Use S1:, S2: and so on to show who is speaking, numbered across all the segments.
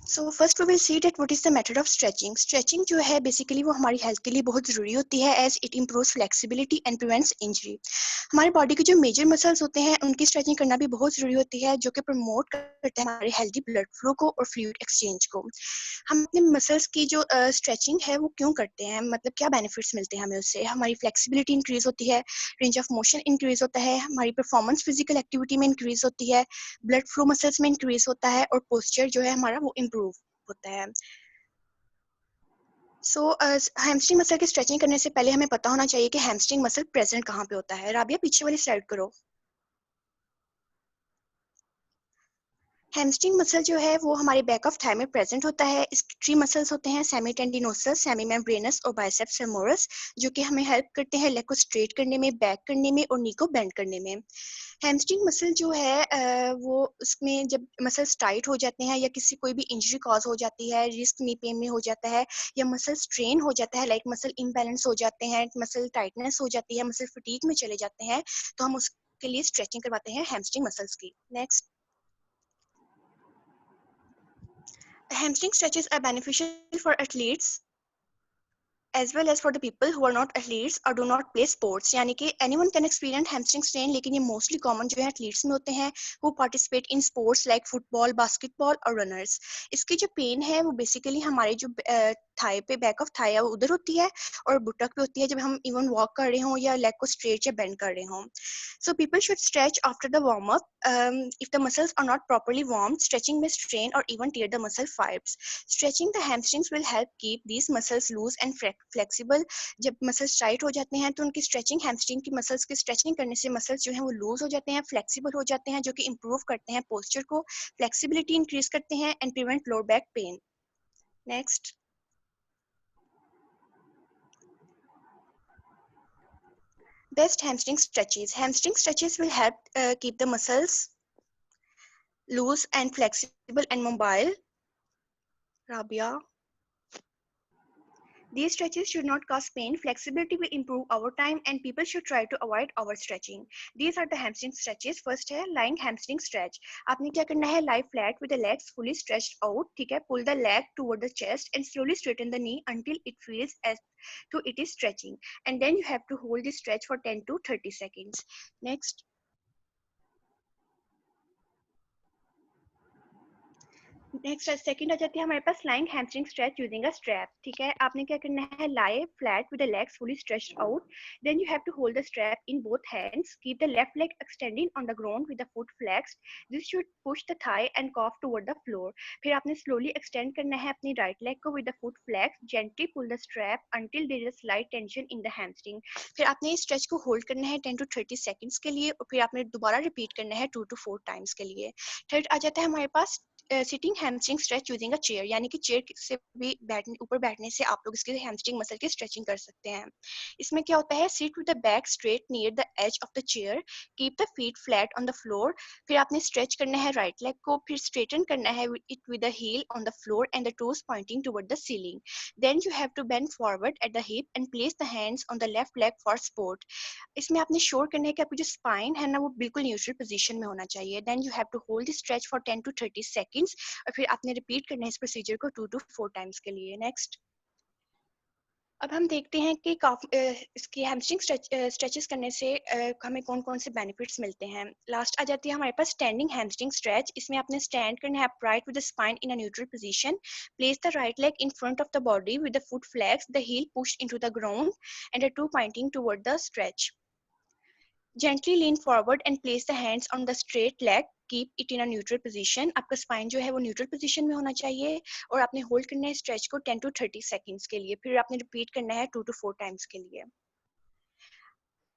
S1: So first we will see that what is the method of stretching. Stretching जो है basically वो हमारी health के लिए बहुत ज़रूरी होती है as it improves flexibility and prevents injury. हमारी बॉडी के जो मेजर मसल्स होते हैं उनकी स्ट्रेचिंग करना भी बहुत ज़रूरी होती है, जो कि प्रमोट करते हैं हमारे हेल्दी ब्लड फ्लो को और फ्लूइड एक्सचेंज को। हम अपने मसल्स की जो स्ट्रेचिंग है वो क्यों करते हैं, मतलब क्या बेनिफिट्स मिलते हैं हमें उससे? हमारी फ्लेक्सिबिलिटी इंक्रीज होती है, रेंज ऑफ मोशन इंक्रीज होता है, हमारी परफॉर्मेंस फिजिकल एक्टिविटी में इंक्रीज होती है, ब्लड फ्लो मसल्स में इंक्रीज होता है और पोस्चर जो है हमारा वो इम्प्रूव होता है। सो हैमस्ट्रिंग मसल की स्ट्रेचिंग करने से पहले हमें पता होना चाहिए कि हैमस्ट्रिंग मसल प्रेजेंट कहाँ पे होता है। राबिया पीछे वाली स्लाइड करो। हैमस्ट्रिंग मसल जो है वो हमारे बैक ऑफ थाई में प्रेजेंट होता है। इसके थ्री मसल्स होते हैं, सेमी टेंडिनोसस, सेमी मेम्ब्रेनस और बाइसेप्स फेमोरस, जो कि हमें हेल्प करते हैं लेग को स्ट्रेट करने में, बैक करने में और नी को बेंड करने में। हैमस्ट्रिंग मसल जो है वो उसमें जब मसल्स टाइट हो जाते हैं या किसी कोई भी इंजरी कॉज हो जाती है, रिस्क नी पेन में हो जाता है या मसल स्ट्रेन हो जाता है, लाइक मसल इम्बैलेंस हो जाते हैं, मसल टाइटनेस हो जाती है, मसल फटीग में चले जाते हैं, तो हम उसके लिए स्ट्रेचिंग करवाते हैं हैमस्ट्रिंग मसल्स की। Next, hamstring stretches are beneficial for athletes as well as for the people who are not athletes or do not play sports। यानी कि anyone can experience hamstring strain, लेकिन ये mostly common जो है athletes में होते हैं who participate in sports like football, basketball और runners। इसकी जो पेन है वो बेसिकली हमारे जो थाई पे, बैक ऑफ थाई है वो उधर होती है और बुटक पे होती है जब हम इवन वॉक कर रहे हों या लेग को स्ट्रेच या बेंड कर रहे हों। So people should stretch after the warm up. If the muscles are not properly warmed, stretching may strain or even tear the muscle fibers. Stretching the hamstrings will help keep these muscles loose and flexible। जब muscles tight हो जाते हैं तो उनकी stretching, hamstring की muscles की stretching करने से मसल्स जो हैं वो लूज हो जाते हैं, फ्लेक्सिबल हो जाते हैं, जो कि इंप्रूव करते हैं पोस्चर को, फ्लेक्सिबिलिटी इंक्रीज करते हैं and prevent lower back pain. Next, best hamstring stretches. Hamstring stretches will help keep the muscles loose and flexible and mobile. Rabia, these stretches should not cause pain. Flexibility will improve over time and people should try to avoid overstretching. These are the hamstring stretches. First है lying hamstring stretch. आपने क्या करना है? Lie flat with the legs fully stretched out. ठीक है? Pull the leg toward the chest and slowly straighten the knee until it feels as though it is stretching. And then you have to hold this stretch for 10 to 30 seconds. Next. Next second आ जाती है हमारे पास lying hamstring stretch using a strap. ठीक है, आपने क्या करना है? Lie flat with the legs fully stretched out, then you have to hold the strap in both hands, keep the left leg extending on the ground with the foot flexed, this should push the thigh and calf toward the floor. फिर आपने slowly extend करना है अपनी right leg को with the foot flexed, gently pull the strap until there is slight tension in the hamstring. फिर आपने इस stretch को होल्ड करना है 10 to 30 सेकंड्स के लिए और फिर आपने दोबारा रिपीट करना है 2 to 4 टाइम्स के लिए। थर्ड आ जाता है हमारे पास sitting hamstring stretch using a chair, यानी कि चेयर से भी बैठने, ऊपर बैठने से आप लोग इसके हैमस्ट्रिंग मसल की स्ट्रेचिंग कर सकते हैं। इसमें क्या होता है? Sit with the back straight near the edge of the chair, keep the feet flat on the floor. फिर आपने स्ट्रेच करना है राइट लेग को, फिर स्ट्रेटन करना है it with the heel on the floor and the toes pointing toward the ceiling. Then you have to bend forward at the hip and place the hands on the left leg for support. इसमें आपने sure करना है कि आपकी जो spine है ना वो बिल्कुल न्यूट्रल पोजीशन में होना चाहिए। Then you have to hold stretch for 10 to 30 seconds और फिर आपने रिपीट करना है इस प्रोसीजर को 2 to 4 टाइम्स के लिए। नेक्स्ट, अब हम देखते हैं कि इसकी हैमस्ट्रिंग स्ट्रेचेस करने से हमें कौन कौन से बेनिफिट्स मिलते हैं। लास्ट आ जाती है हमारे पास स्टैंडिंग हैमस्ट्रिंग स्ट्रेच। इसमें आपने स्टैंड करना है upright with the spine in a neutral position, place the right leg in front of the body with the foot flex, the heel pushed into the ground and the toe pointing toward the stretch. Gently lean forward and place the hands on the straight leg. Keep it in a neutral position. आपका spine जो है वो neutral position में होना चाहिए और आपने hold करना है स्ट्रेच को 10 to 30 सेकंड्स के लिए, फिर आपने रिपीट करना है 2 to 4 टाइम्स के लिए।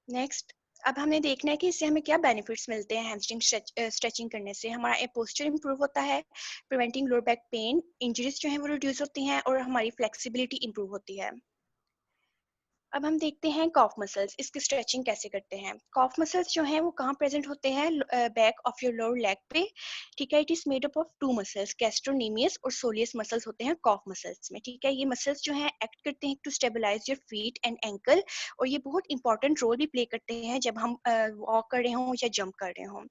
S1: नेक्स्ट, अब हमें देखना है कि इससे हमें क्या बेनिफिट्स मिलते हैं। हैमस्ट्रिंग स्ट्रेचिंग करने से हमारा पोस्चर इंप्रूव होता है, preventing lower back pain, injuries जो है वो रिड्यूस होती हैं और हमारी फ्लेक्सिबिलिटी इंप्रूव होती है। अब हम देखते हैं कॉफ मसल्स, इसकी स्ट्रेचिंग कैसे करते हैं। कॉफ मसल्स जो हैं वो कहाँ प्रेजेंट होते हैं, back of your lower leg पे, ठीक है। It is made up of two muscles, gastrocnemius और सोलियस मसल्स होते हैं कॉफ मसल्स में, ठीक है। ये मसल्स जो हैं एक्ट करते हैं to stabilize your feet and ankle, और ये बहुत इंपॉर्टेंट रोल भी प्ले करते हैं जब हम वॉक कर रहे हों या जंप कर रहे हों।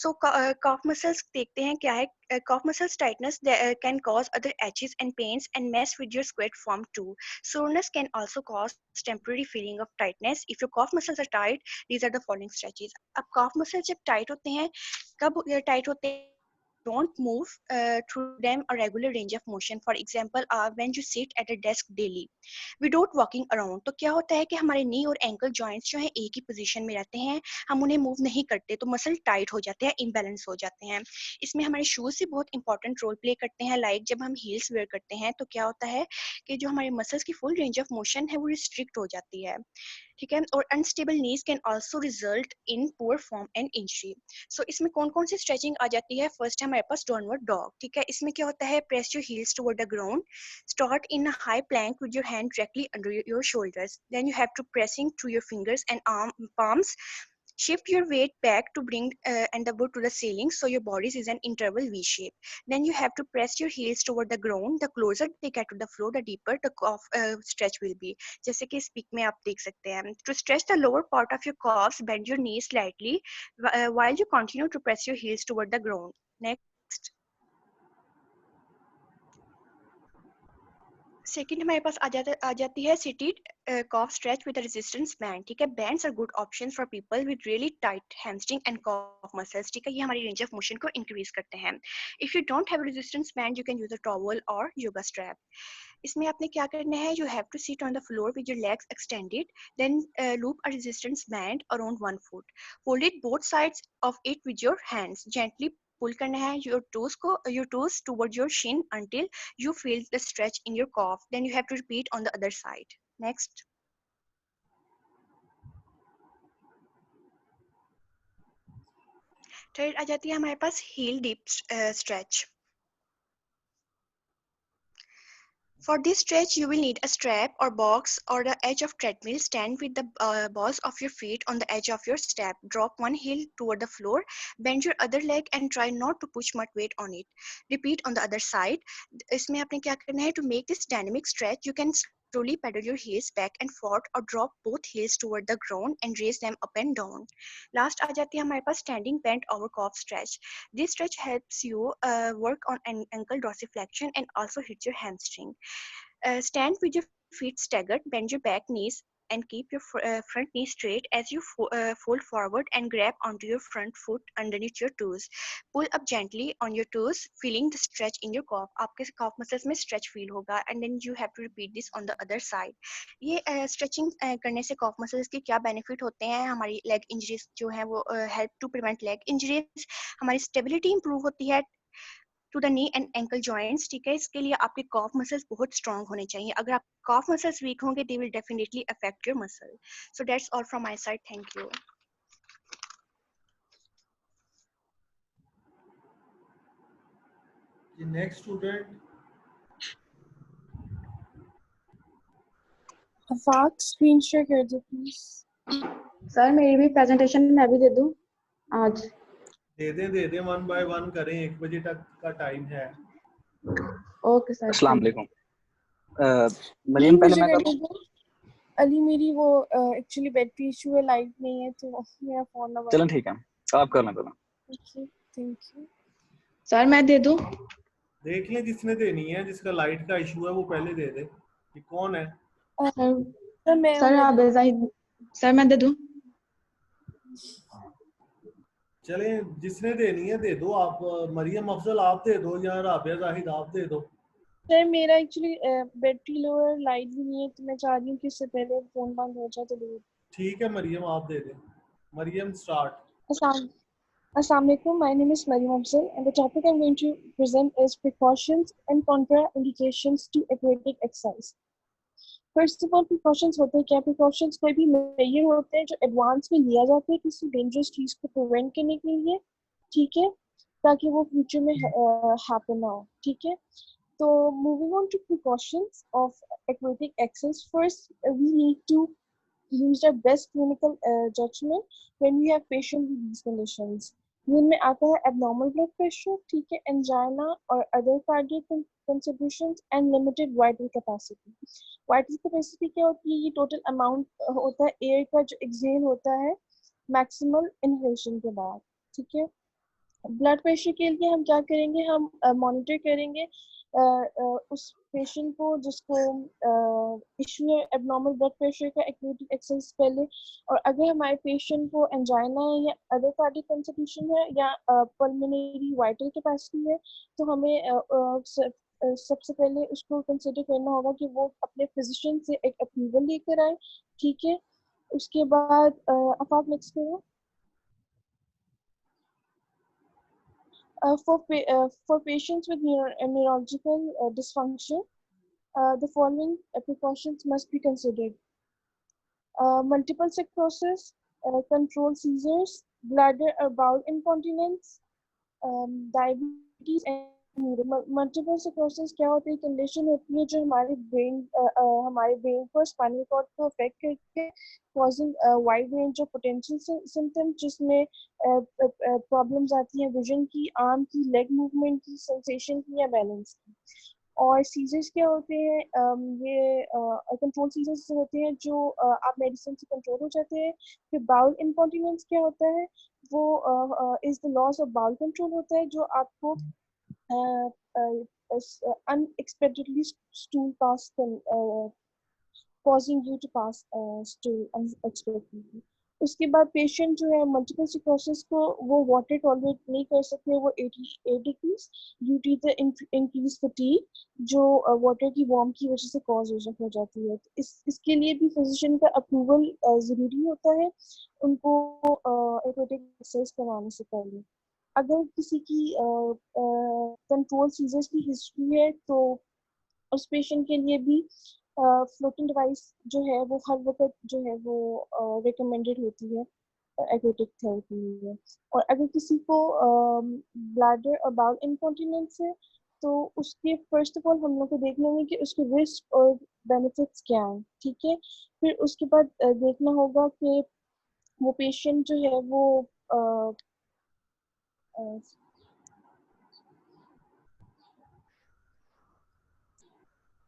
S1: सो कॉफ मसल्स देखते हैं क्या है। Cough muscles tightness can cause other aches and pains and mess with your squat form too. Soreness can also cause temporary feeling of tightness. If your cough muscles are tight, these are the following stretches. अब cough muscles जब tight होते हैं, कब tight होते हैं? Don't move through them a regular range of motion. For example, when you sit at a desk daily, without walking around. तो क्या होता है कि हमारे नी और एंकल जॉइंट्स जो हैं एक ही पोजीशन में रहते हैं, हम उन्हें मूव नहीं करते तो मसल टाइट हो जाते हैं, इम्बैलेंस हो जाते हैं। इसमें हमारे शूज भी बहुत इंपॉर्टेंट रोल प्ले करते हैं। लाइक जब हम हील्स वेयर करते हैं तो क्या होता है कि जो हमारे मसल्स की फुल रेंज ऑफ मोशन है वो रिस्ट्रिक्ट हो जाती है, ठीक है। और unstable knees can also result in poor form and injury. So इसमें कौन कौन सी स्ट्रेचिंग आ जाती है। फर्स्ट है हमारे पास डाउनवर्ड डॉग, ठीक है। इसमें क्या होता है, press your heels toward the ground, start in a high plank with your hand directly under your shoulders. Then you have to pressing through your fingers and palms. Shift your weight back to bring and the boot to the ceiling so your body is an interval V shape. Then you have to press your heels toward the ground. The closer they get to the floor, the deeper the calf stretch will be. जैसे कि इस pick में आप देख सकते हैं. To stretch the lower part of your calves, bend your knees slightly while you continue to press your heels toward the ground. Next. Second हमारे पास आ जाती है seated calf stretch with resistance band, ठीक है। Bands are good options for people with really tight hamstring and calf muscles, ठीक है। ये हमारी रेंज ऑफ मोशन को इंक्रीज करते हैं। If you don't have resistance band you can use a towel और योगा स्ट्रैप। इसमें आपने क्या करना है, you have to sit on the floor with your legs extended, then loop a resistance band around 1 foot, hold it both sides of it with your hands, gently pull करना है your toes toward your shin until you feel the stretch in your calf. Then you have to repeat on the other side. Next. Third आ जाती है हमारे पास heel deep stretch. For this stretch, you will need a strap or box or the edge of treadmill. Stand with the balls of your feet on the edge of your step. Drop one heel toward the floor. Bend your other leg and try not to push much weight on it. Repeat on the other side. इसमें आपने क्या करना है, to make this dynamic stretch, you can slowly pedal your heels back and forth or drop both heels toward the ground and raise them up and down. Last आ जाती है हमारे पास standing bent over calf stretch. This stretch helps you work on an ankle dorsiflexion and also hit your hamstring. Stand with your feet staggered, bend your back knees and keep your front knee straight as you fold forward and grab onto your front foot underneath your toes. Pull up gently on your toes, feeling the stretch in your calf. आपके calf muscles में stretch feel होगा, and then you have to repeat this on the other side. ये stretching करने से calf muscles के क्या benefit होते हैं, हमारी leg injuries जो हैं वो help to prevent leg injuries, हमारी stability improve होती है to the knee and ankle joints, ठीक है। इसके लिए आपके कॉफ मसल्स बहुत स्ट्रांग होने चाहिए। अगर आप कॉफ मसल्स वीक होंगे they will definitely affect your muscle. So that's all from my side, thank you.
S2: The next student.
S3: Afaq screen share कर दो प्लीज।
S4: सर मेरी भी प्रेजेंटेशन मैं भी दे दूं आज?
S2: दे दें 1 by 1 करें, 1 बजे तक का टाइम है।
S4: Okay sir.
S5: अस्सलाम वालेकुम। मरियम पहले मैं कर लूं?
S3: अली मेरी वो एक्चुअली बैटरी इशू है, लाइट नहीं है तो मेरा फोन ना
S5: चलो ठीक है, आप कर लें पहले।
S3: Okay thank you.
S4: सर मैं दे दूं?
S2: देख लें जिसने देनी है, जिसका लाइट का इशू है वो पहले दे दे। ये कौन है?
S4: सर आप सर मैं दे दूं?
S2: चलें जिसने देनी है दे दो आप। मरियम अफजल आप दे दो या राबिया जाहिद आप दे दो।
S3: सर मेरा एक्चुअली बैटरी लो है, लाइट भी नहीं है तो मैं चाह रही हूँ कि इससे पहले फोन बंद हो जाए तो दे।
S2: ठीक है मरियम आप दे दें। Maryam start.
S3: Assalamualaikum. My name is Mariam Afzal and the topic I'm going to present is precautions and contraindications to aquatic exercise. First of all, precautions होते हैं क्या? Precautions कोई भी measure होते हैं जो एडवांस में लिया जाता है किसी dangerous चीज को प्रिवेंट करने के लिए, ठीक है, ताकि वो फ्यूचर में हैपन ना हो, ठीक है। So moving on to precautions of aquatic access. First, we need to use our best clinical judgment when we have patient with these conditions. जिनमें आता है abnormal blood pressure, ठीक है, angina or other cardiac contributions and limited vital capacity. Vital capacity क्या होती है? ये total amount होता है air का जो exhale होता है maximal inhalation के बाद, ठीक है. ब्लड प्रेशर के लिए हम क्या करेंगे? हम मॉनिटर करेंगे उस पेशेंट को जिसको इश्यू है एबनॉर्मल ब्लड प्रेशर का एक्यूट एक्सेस पहले. और अगर हमारे पेशेंट को एंजाइना है या अदर कार्डियक कंस्टिट्यूशन है या पल्मोनरी वाइटल कैपेसिटी है, तो हमें सबसे पहले उसको कंसिडर करना होगा कि वो अपने फिजिशियन से एक अप्रूवल लेकर आए, ठीक है. उसके बाद आप नेक्स्ट करो. For patients with neurological dysfunction, the following precautions must be considered. Multiple sclerosis, controlled seizures, bladder or bowel incontinence, diabetes and multiple sclerosis क्या होती है? कंडीशन होती है जो हमारे ब्रेन को स्पाइनल कॉर्ड को अफेक्ट करके causing wide range of potential symptoms, जिसमें प्रॉब्लम्स आती हैं विजन की, आर्म की, लेग मूवमेंट की, सेंसेशन की या बैलेंस की. और सीजर्स क्या होते हैं? ये कंट्रोल सीजर्स होते हैं जो आप मेडिसिन से कंट्रोल हो जाते हैं. फिर बाउल इनकॉन्टिनेंस क्या होता है? वो is the loss of bowel control होता है जो आपको unexpectedly stool pass causing you to pass stool unexpectedly. उसके बाद पेशेंट जो है मल्टीपल स्क्लेरोसिस को वो वाटर टॉलरेट नहीं कर सकते, वो 88 degrees due to the increase fatigue जो वाटर की वार्म की वजह से कॉज हो जाती है. तो इसके लिए भी फिजिशियन का अप्रूवल ज़रूरी होता है उनको एक्वाटिक एक्सरसाइज कराने से पहले. अगर किसी की कंट्रोल सीजर्स की हिस्ट्री है तो उस पेशेंट के लिए भी फ्लोटिंग डिवाइस जो है वो हर वक्त जो है वो रिकमेंडेड होती है एक्वाटिक थेरेपी में. और अगर किसी को ब्लैडर और बाउल इनकॉन्टिनेंस है तो उसके फर्स्ट ऑफ ऑल हम लोग को देखना होगा कि उसके रिस्क और बेनिफिट्स क्या हैं, ठीक है. फिर उसके बाद देखना होगा कि वो पेशेंट जो है वो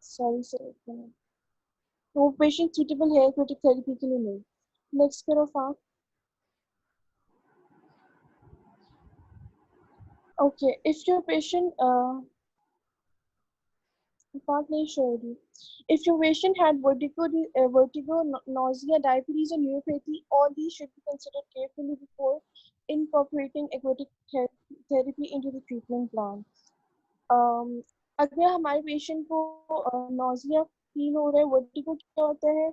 S3: सॉरी सर, वो पेशेंट सुटेबल है एक्वाटिक थेरेपी के लिए नहीं. नेक्स्ट करो आप. Okay, if your patient part नहीं show रही. If your patient had vertigo, nausea, diabetes, and neuropathy, all these should be considered carefully before incorporating aquatic therapy into the treatment plan. अगर हमारे patient को nausea feel हो रहा है, vertigo क्या होता है?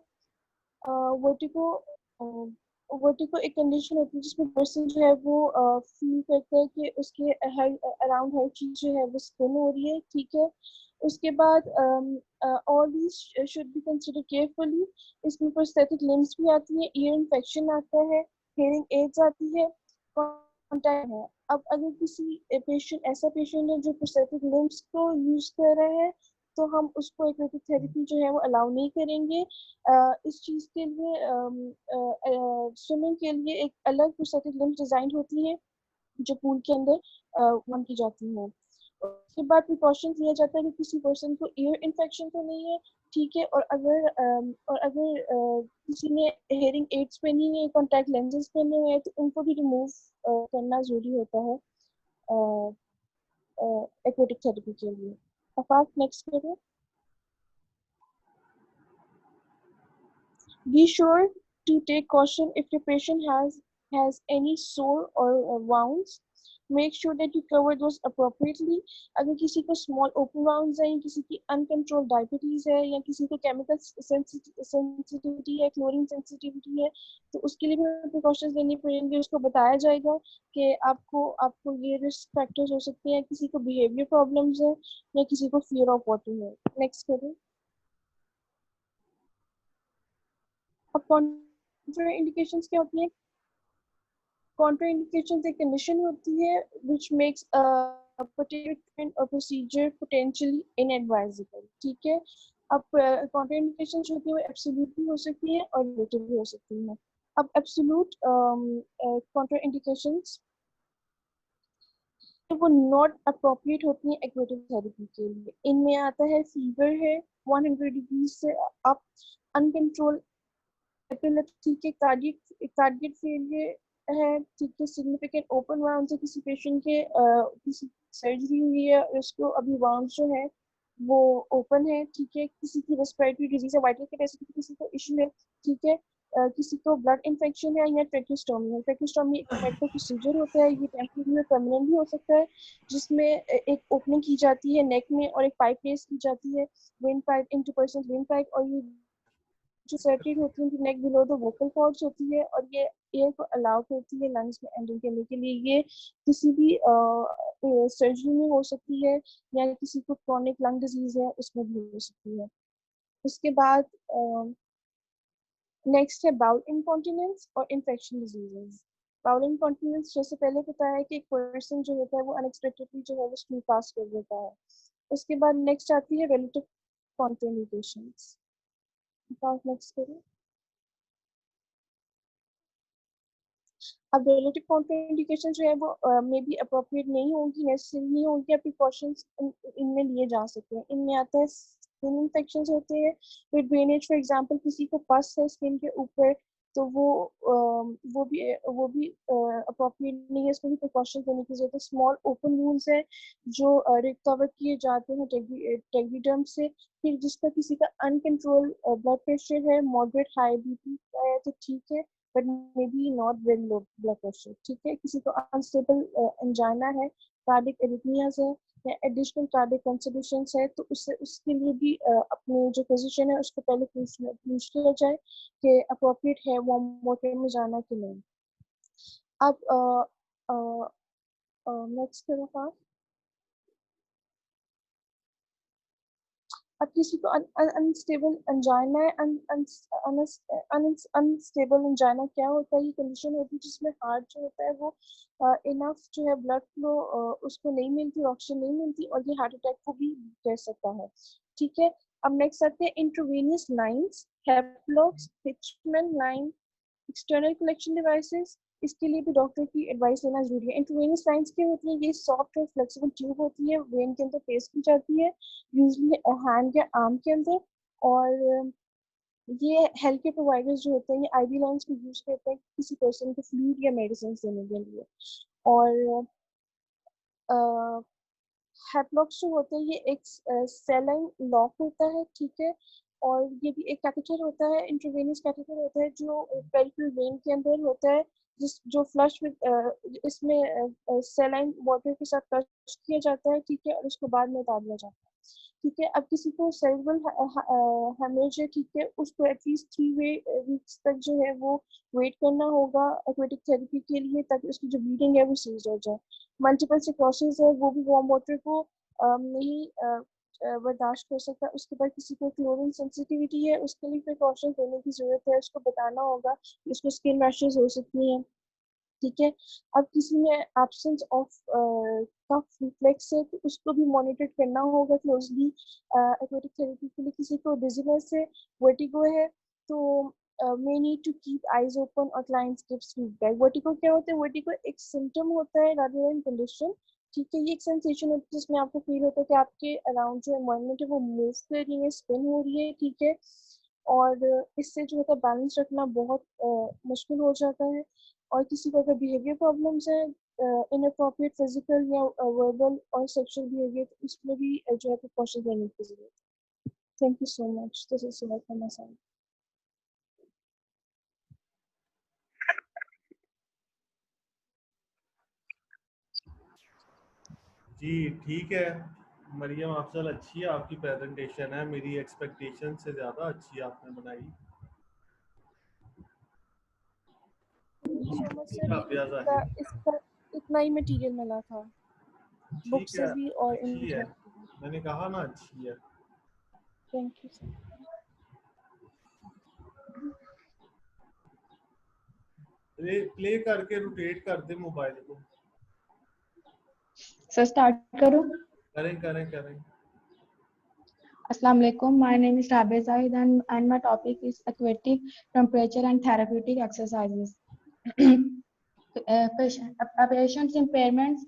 S3: वर्टिगो एक कंडीशन होती है जिसमें पर्सन जो है वो फील करता है कि उसके अराउंड हर चीज जो है वो स्पिन हो रही है, ठीक है. उसके बाद all these should be consider carefully. इसमें प्रोस्थेटिक लिम्स भी आती है, ईयर इन्फेक्शन आता है, हेयरिंग एड्स आती है, कॉन्टैक्ट है. अब अगर किसी पेशेंट ऐसा पेशेंट है जो प्रोस्थेटिक लिम्स को यूज कर रहा है तो हम उसको एक्वाटिक थेरेपी जो है वो अलाउ नहीं करेंगे. इस चीज़ के लिए स्विमिंग के लिए एक अलग प्रोस्थेटिक लिम्स डिजाइन होती है जो पूल के अंदर वन की जाती है. उसके बाद प्रिकॉशन लिया जाता है कि किसी पर्सन को ईयर इन्फेक्शन तो नहीं है, ठीक है. और अगर किसी ने हेयरिंग एड्स पहनी है, कॉन्टैक्ट लेंसेज पहने हुए हैं तो उनको भी रिमूव करना जरूरी होता है एक्वाटिक थेरेपी के लिए. अब नेक्स्ट करें. Be sure to take caution if your patient has any sore or wounds. Make sure that you cover those appropriately. अगर किसी को small open wounds है, किसी की uncontrolled diabetes है, या किसी को chemical sensitivity है, chlorine sensitivity है, तो उसके लिए भी precautions लेनी पड़ेंगे. उसको बताया जाएगा कि आपको ये risk factors हो सकते हैं. किसी को behavior problems है या किसी को fear of water है. Next करें. अब कॉन्ट्रा इंडिकेशंस क्या होती हैं? कॉन्ट्रा इंडिकेशंस एक कंडीशन होती है which makes a particular treatment or procedure potentially inadvisable. ठीक है, अब कॉन्ट्राइंडिकेशन जो होती है वो एब्सोल्यूट भी हो सकती है और रिलेटिव भी हो सकती है। अब एब्सोल्यूट कॉन्ट्राइंडिकेशंस वो नॉट अप्रोप्रिएट होती हैं एक्वेटिव थेरेपी के लिए। इनमें आता है फीवर है 100 डिग्री से अप, अनकंट्रोल एपिलेप्सी के कार्डियक फेलियर है, ठीक है, सिग्निफिकेंट ओपन वाउंड से किसी पेशेंट के किसी सर्जरी हुई है और उसको अभी वाउंड जो है वो ओपन है, ठीक है, किसी की रेस्पिरेटरी डिजीज है, वाइटल कैपेसिटी किसी को इशू है, ठीक है, किसी को ब्लड इन्फेक्शन है या ट्रेकियोस्टोमी है। ट्रेकियोस्टोमी एक मेडिकल प्रोसीजर होता है, ये टेम्परेरी और परमानेंट भी हो सकता है, जिसमें एक ओपनिंग की जाती है नेक में और एक पाइप प्लेस की जाती है, विंड पाइप इन 2% विंड पाइप, और ये जो सर्किट होती है उनकी नेक बिलो द वोकल कॉर्ड्स होती है और ये एयर को अलाउ करती है लंग्स में एंटर करने के लिए। ये किसी भी सर्जरी में हो सकती है या किसी को क्रॉनिक लंग डिजीज है उसमें भी हो सकती है। उसके बाद नेक्स्ट है बाउल इनकॉन्टिनेंस और इन्फेक्शन डिजीजेस। बाउल इनकॉन्टिनेंस जैसे पहले बताया कि एक पर्सन जो होता है वो अनएक्सपेक्टेडली जो है वो स्टूल पास कर देता है। उसके बाद नेक्स्ट आती है रिलेटिव कॉन्ट्राइंडिकेशंस। नेक्स्ट करें। अब रिलेटिव कॉन्ट्राइंडिकेशन जो है वो मे बी अप्रोप्रिएट नहीं होगी, नेसेसरी नहीं होगी, प्रिकॉशंस इनमें लिए जा सकते हैं। इनमें आता है स्किन इन्फेक्शंस होते हैं विद ड्रेनेज, फॉर एग्जांपल किसी को पस है स्किन के ऊपर तो वो भी अप्रोप्रिएट नहीं है, इसमें भी प्रिकॉशंस लेने की जरूरत है। स्मॉल ओपन वुंड्स है जो रिकवर किए जाते हैं टेक्विडर्म से। फिर जिसका किसी का अनकंट्रोल ब्लड प्रेशर है, मॉडरेट हाई बीपी है तो ठीक है, but maybe not very low blood pressure, ठीक है। किसी को अनस्टेबल एंजाइना है, कार्डिक एरिथमियाज है या एडिशनल कार्डिक कंसल्टेशंस है तो उसके लिए भी अपने जो फिजिशियन है उसको पहले पूछ लिया जाए कि अप्रोप्रिएट है वार्म वाटर में जाना कि नहीं। अब नेक्स्ट तरफ आप अब किसी को अनस्टेबल एंजाइना है। अनस्टेबल एंजाइना क्या होता है? ये कंडीशन होती है जिसमें हार्ट जो होता है वो इनफ जो है ब्लड फ्लो उसको नहीं मिलती, ऑक्सीजन नहीं मिलती और ये हार्ट अटैक को भी कर सकता है, ठीक है। अब नेक्स्ट आते हैं intravenous lines, heplocks, Hickman line, external collection devices. इसके लिए भी डॉक्टर की एडवाइस लेना जरूरी है। इंट्रावेनियस लाइंस क्या होती है? ये सॉफ्ट और फ्लेक्सिबल ट्यूब होती है, वेन के अंदर पेस्ट की जाती है, यूजली हैंड या आर्म के अंदर, और ये हेल्थ केयर प्रोवाइडर्स जो होते हैं ये आईवी लाइंस को यूज करते हैं किसी पर्सन को फ्लूइड या मेडिसिन देने के लिए। और हैप्लॉक्स जो होते हैं ये एक सेलाइन लॉक होता है, ठीक है, और ये भी एक कैथेटर होता है, इंट्रावेनियस कैथेटर होता है जो पेरिफेरल वेन के अंदर होता है, जो फ्लश विद इसमें सेलाइन वाटर के साथ फ्लश किया जाता है, ठीक है, और उसको बाद में उतार दिया जाता है, ठीक है। अब किसी को सेरेब्रल हेमरेज है, ठीक है, उसको एटलीस्ट 3 वीक्स तक जो है वो वेट करना होगा एक्वेटिक थेरेपी के लिए ताकि उसकी जो ब्लीडिंग है वो सीज हो जाए। मल्टीपल सिक्रोसिस है, वो भी वार्म वाटर को नहीं बर्दाश्त कर सकता। उसके बाद किसी को क्लोरीन सेंसिटिविटी है, उसके लिए प्रिकॉशन लेने की जरूरत है, उसको बताना होगा कि उसको स्किन रैशेस हो सकती हैं, ठीक है। अब किसी में एब्सेंस ऑफ कफ रिफ्लेक्स है तो उसको भी मॉनिटर करना होगा क्लोजली एक्वेटिक थेरेपी के लिए। किसी को डिजीनेस है, वर्टिगो है तो may need to keep eyes open और clients gives feedback। वर्टिगो क्या होता है? वर्टिगो एक सिम्टम होता है rather than condition, ठीक है। ये एक सेंसेशन होती है जिसमें आपको फील होता है कि आपके अराउंड जो एनवायरनमेंट है वो मूव कर रही है, स्पिन हो रही है, ठीक है, और इससे जो होता है बैलेंस रखना बहुत मुश्किल हो जाता है। और किसी को अगर बिहेवियर प्रॉब्लम्स है, इनअप्रोप्रिएट फिजिकल या वर्बल और सेक्सुअल बिहेवियर, तो उसमें भी जो है प्रिकॉशन लेने की जरूरत है। Thank you so much, this is all from my side.
S2: जी ठीक है मरियम अफजल, अच्छी है आपकी प्रेजेंटेशन है, मेरी एक्सपेक्टेशन से ज़्यादा अच्छी आपने बनाई।
S3: सो मच सर, ये
S2: राबिया ज़ाहिद,
S3: इसका इतना ही मटेरियल मिला था बुक
S2: ठीक
S3: से
S2: है,
S3: भी और
S2: अच्छी है,
S3: इंटरनेट से भी।
S2: मैंने कहा ना अच्छी है।
S3: Thank you sir.
S2: प्ले करके रोटेट कर दे मोबाइल को।
S4: सर स्टार्ट करूं?
S2: करें करें करें।
S4: Assalamu alaikum. My name is Rabia Zahid and my topic is aquatic temperature and therapeutic exercises. Patient's impairments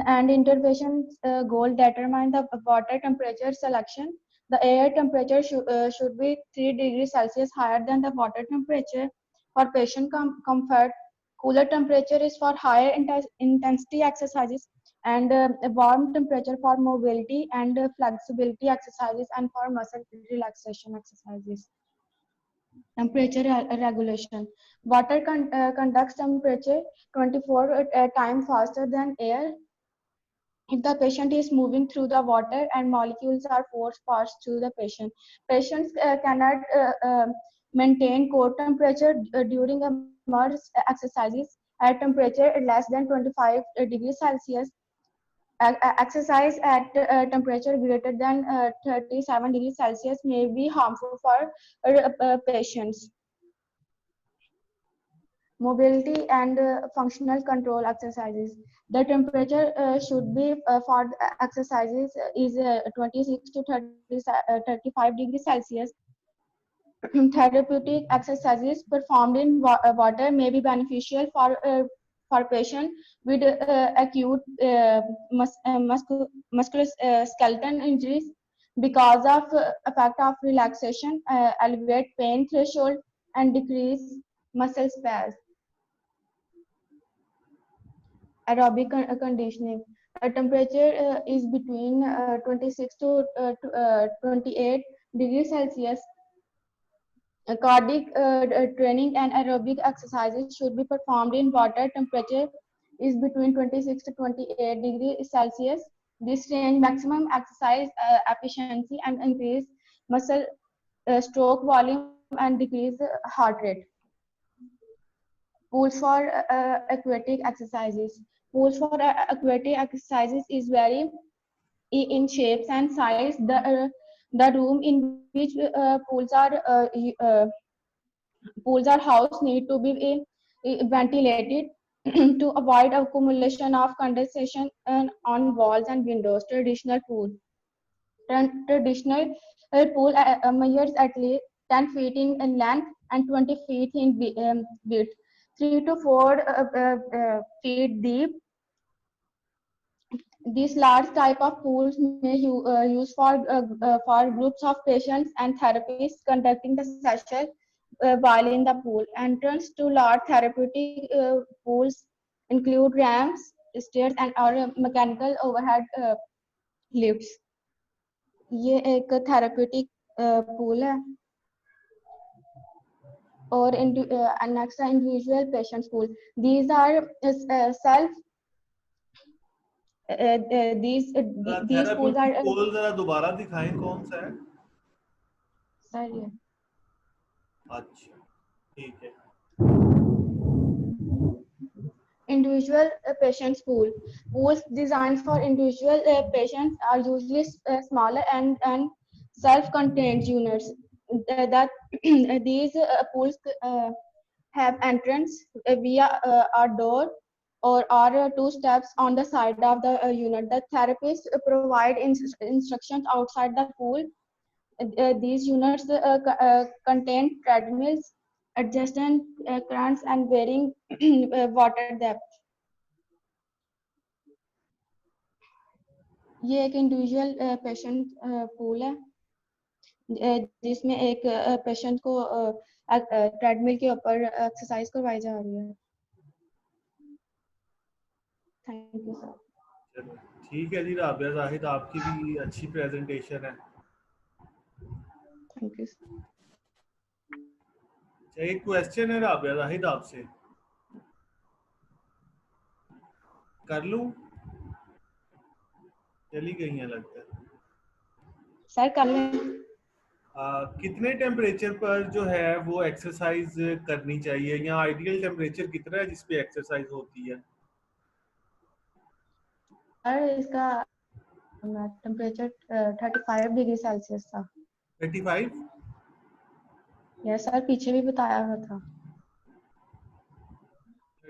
S4: and interventions goal determine the water temperature selection. The air temperature should be 3 degrees Celsius higher than the water temperature for patient comfort. Cooler temperature is for higher intensity exercises, and a warm temperature for mobility and flexibility exercises and for muscle relaxation exercises. Temperature regulation. Water conducts temperature 24 times faster than air. If the patient is moving through the water and molecules are forced past through the patient, patients cannot maintain core temperature during immersion exercises at temperature less than 25 degrees Celsius. Exercise at temperature greater than 37 degrees Celsius may be harmful for patients. Mobility and functional control exercises. The temperature should be for exercises is 26 to 35 degrees Celsius. Therapeutic exercises performed in water may be beneficial for patient with acute musculoskeletal injuries because of effect of relaxation, elevate pain threshold, and decrease muscle spasms. Aerobic conditioning. Temperature is between 26 to 28 degrees Celsius. Cardiac training and aerobic exercises should be performed in water. Temperature is between 26 to 28 degrees Celsius. This range maximum exercise efficiency and increase muscle stroke volume and decrease heart rate. Pools for aquatic exercises. Pools for aquatic exercises is vary in shapes and size. The room in which pools are housed need to be ventilated to avoid accumulation of condensation on walls and windows. Traditional pool measures at least 10 feet in length and 20 feet in width, 3 to 4 feet deep. These large type of pools may use for groups of patients and therapists conducting the session while in the pool. Entrance to large therapeutic pools include ramps, stairs, and or mechanical overhead lifts. ये एक therapeutic pool है और next individual patients pool. These are self these pools are
S2: पोल जरा दोबारा दिखाएं कौन सा है?
S4: सर ये
S2: अच्छा ठीक है.
S4: individual patients pool. Pools designed for individual patients are usually smaller and self-contained units. These pools have entrance via a door or are 2 steps on the side of the unit. The therapist provide instructions outside the pool. These units contain treadmills, adjacent currents, and varying water depth. ये एक individual patient pool है जिसमें एक patient को treadmill के ऊपर exercise करवाई जा रही है. Thank you sir.
S2: ठीक है जी राबिया जाहिद, आपकी भी अच्छी प्रेजेंटेशन है.
S4: Thank you.
S2: एक क्वेश्चन है राबिया जाहिद आपसे, कर लूं? चली गई है लगता है.
S4: सर कर लें.
S2: कितने टेम्परेचर पर जो है वो एक्सरसाइज करनी चाहिए, या आइडियल टेम्परेचर कितना है जिस पे एक्सरसाइज होती है?
S4: सर इसका टेम्परेचर 35 डिग्री सेल्सियस था.
S2: 35?
S4: यस सर, पीछे भी बताया हुआ था.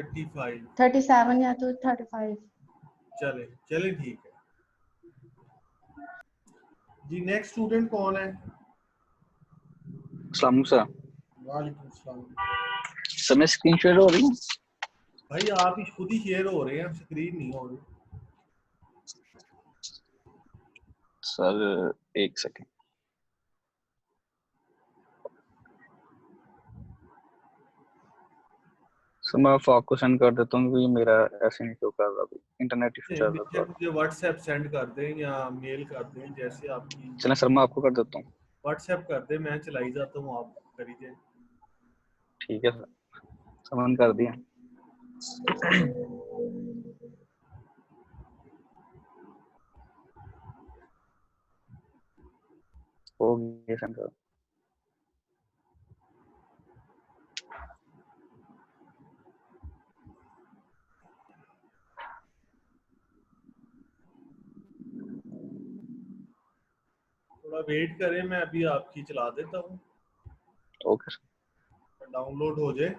S2: 35
S4: 37 या तो 35.
S2: चले चले ठीक है जी। नेक्स्ट स्टूडेंट कौन है?
S5: अस्सलाम सर।
S2: वालेकुम सलाम।
S5: सर मैं स्क्रीन शेयर हो रही है?
S2: भाई आप ही खुद ही शेयर हो रहे हैं, स्क्रीन नहीं हो रही।
S5: सर एक सेकेंड। सर मैं फॉक को सेंड कर देता हूँ क्योंकि मेरा ऐसे नहीं शो कर रहा, अभी इंटरनेट इशू चल रहा
S2: बेशक
S5: था।
S2: मुझे व्हाट्सएप सेंड कर दें या मेल कर दें, जैसे आपकी।
S5: चलें सर मैं आपको कर देता हूँ।
S2: व्हाट्सएप कर दें, मैं चलाई जाता हूँ, आप करिए।
S5: ठीक है सर, समन कर दिया। हो गया सर।
S2: थोड़ा वेट करें, मैं अभी आपकी चला देता हूँ,
S5: ओके सर।
S2: डाउनलोड हो जाए।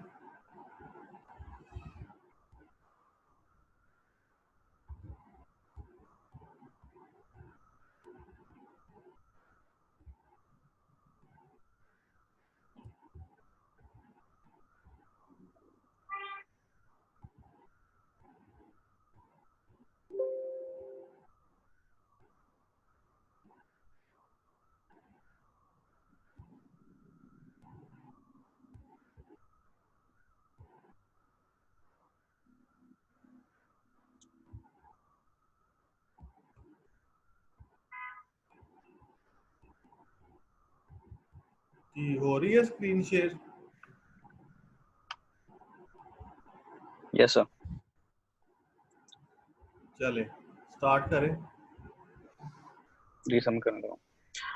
S2: जी हो रही है स्क्रीन शेयर?
S5: Yes sir.
S2: चले स्टार्ट करें।
S5: जी सर मैं कर रहा हूँ।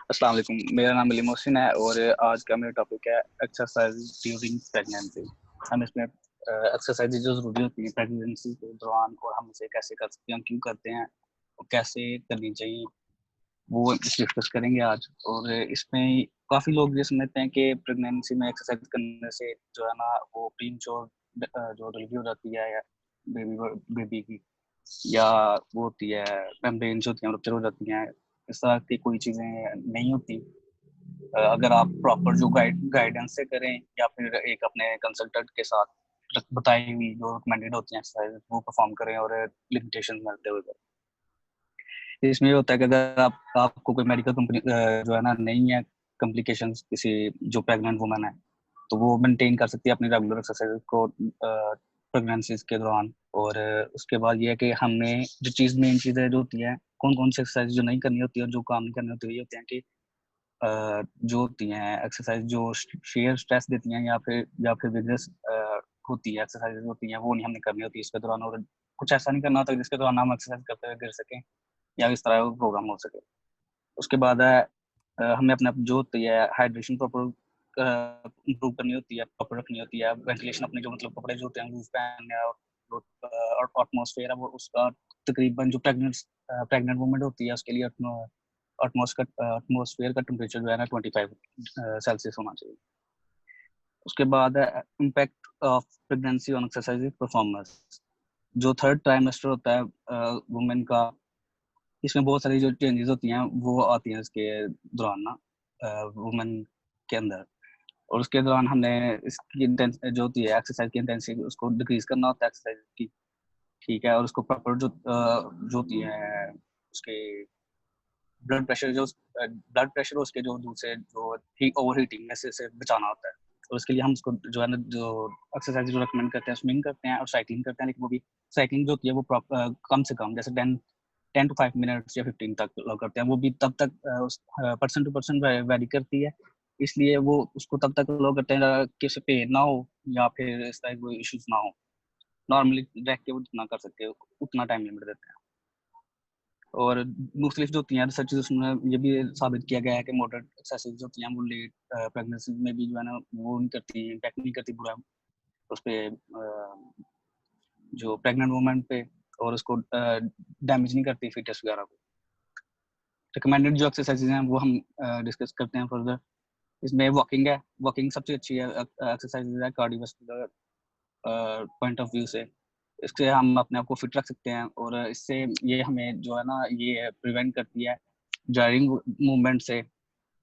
S5: अस्सलाम वालेकुम, मेरा नाम अली मोहसिन है और आज का मेरा टॉपिक है एक्सरसाइज ड्यूरिंग प्रेगनेंसी। हम इसमें एक्सरसाइज जो ज़रूरी होती है प्रेगनेंसी के दौरान और हम इसे कैसे कर सकते हैं, क्यों करते हैं और कैसे करनी चाहिए, वो डिस्कस करेंगे आज। और इसमें काफ़ी लोग ये समझते हैं कि प्रेगनेंसी में एक्सरसाइज करने से जो है ना वो प्रीमच्योर जो डिलीवरी हो जाती है या बेबी की, या वो होती है मेम्ब्रेन्स होती हैं रप्चर हो जाती हैं, इस तरह की कोई चीज़ें नहीं होती। अगर आप प्रॉपर जो गाइडेंस से करें या फिर एक अपने कंसल्टेंट के साथ बताई हुई जो रिकमेंडेड होती हैं एक्सरसाइज वो परफॉर्म करें और लिमिटेशन मिलते हुए करें। इसमें ये होता है कि अगर आपको कोई मेडिकल कंपनी जो है ना नहीं है कॉम्प्लिकेशंस किसी जो प्रेग्नेंट वुमन है, तो वो मेंटेन कर सकती है अपनी रेगुलर एक्सरसाइज को प्रेगनेंसी के दौरान। और उसके बाद ये है कि हमें जो चीज़ मेन चीज़ जो होती है कौन कौन सी एक्सरसाइज जो नहीं करनी होती है और जो काम नहीं करनी होती है, ये होते हैं कि जो होती हैं एक्सरसाइज जो शेयर स्ट्रेस देती हैं या फिर विगरस होती है एक्सरसाइज होती हैं, वो नहीं हमने करनी होती इसके दौरान। और कुछ ऐसा नहीं करना होता जिसके दौरान हम एक्सरसाइज करते हुए गिर सकें या इस तरह प्रोग्राम हो सके। उसके बाद है हमें अपने जो होती है हाइड्रेशन प्रॉपर इम्प्रूव करनी होती है, प्रॉपर रखनी होती है। वेंटिलेशन अपने जो मतलब कपड़े जो होते हैं लूज पहनने और एटमॉस्फेयर है वो उसका तकरीबन जो प्रेग्नेंट वुमन होती है उसके लिए एटमॉस्फेयर का टेम्परेचर जो है ना 25 सेल्सियस होना चाहिए। उसके बाद है impact of pregnancy on exercise performance. जो थर्ड ट्राइमेस्टर होता है वुमेन का, इसमें बहुत सारी जो चेंजेस होती हैं वो आती हैं इसके दौरान ना वुमेन के अंदर। और उसके दौरान हमने इसकी जो होती है एक्सरसाइज की इंटेंसिटी उसको डिक्रीज करना होता है एक्सरसाइज की, ठीक है। और उसको प्रॉपर जो होती है उसके ब्लड प्रेशर उसके जो दूसरे जो ओवर हीटिंग से बचाना होता है। और उसके लिए हम उसको जो है ना जो एक्सरसाइज जो रिकमेंड करते हैं स्विमिंग करते हैं और साइकिलिंग करते हैं, लेकिन वो भी साइकिलिंग जो होती है वो कम से कम जैसे 10 to 5 मिनट्स या 15 तक लोग करते हैं। वो भी तब तक पर्सन टू पर्सन वेरी करती है, इसलिए वो उसको तब तक लोग करते हैं कि उसे पेन ना हो या फिर इस तरह कोई इश्यूज ना हो। नॉर्मली रह के वो जितना कर सकते हो उतना टाइम लिमिट देते हैं। और मुख्तलिफ जो होती हैं रिसर्च उसमें ये भी साबित किया गया है कि मॉडरेट एक्सरसाइज होती हैं वो लेट प्रेगनेंसी में भी जो है ना वो नहीं करती, इम्पैक्ट नहीं करती पूरा उस पर जो प्रेग्नेंट वुमेन पे, और उसको डैमेज नहीं करती फीटस वगैरह को। रिकमेंडेड जो एक्सरसाइजेज हैं वो हम डिस्कस करते हैं फर्दर। इसमें वॉकिंग है, वॉकिंग सबसे अच्छी है एक्सरसाइज है कार्डियोवास्कुलर पॉइंट ऑफ व्यू से। इससे हम अपने आप को फिट रख सकते हैं और इससे ये हमें जो है ना ये प्रिवेंट करती है जारिंग मूवमेंट से,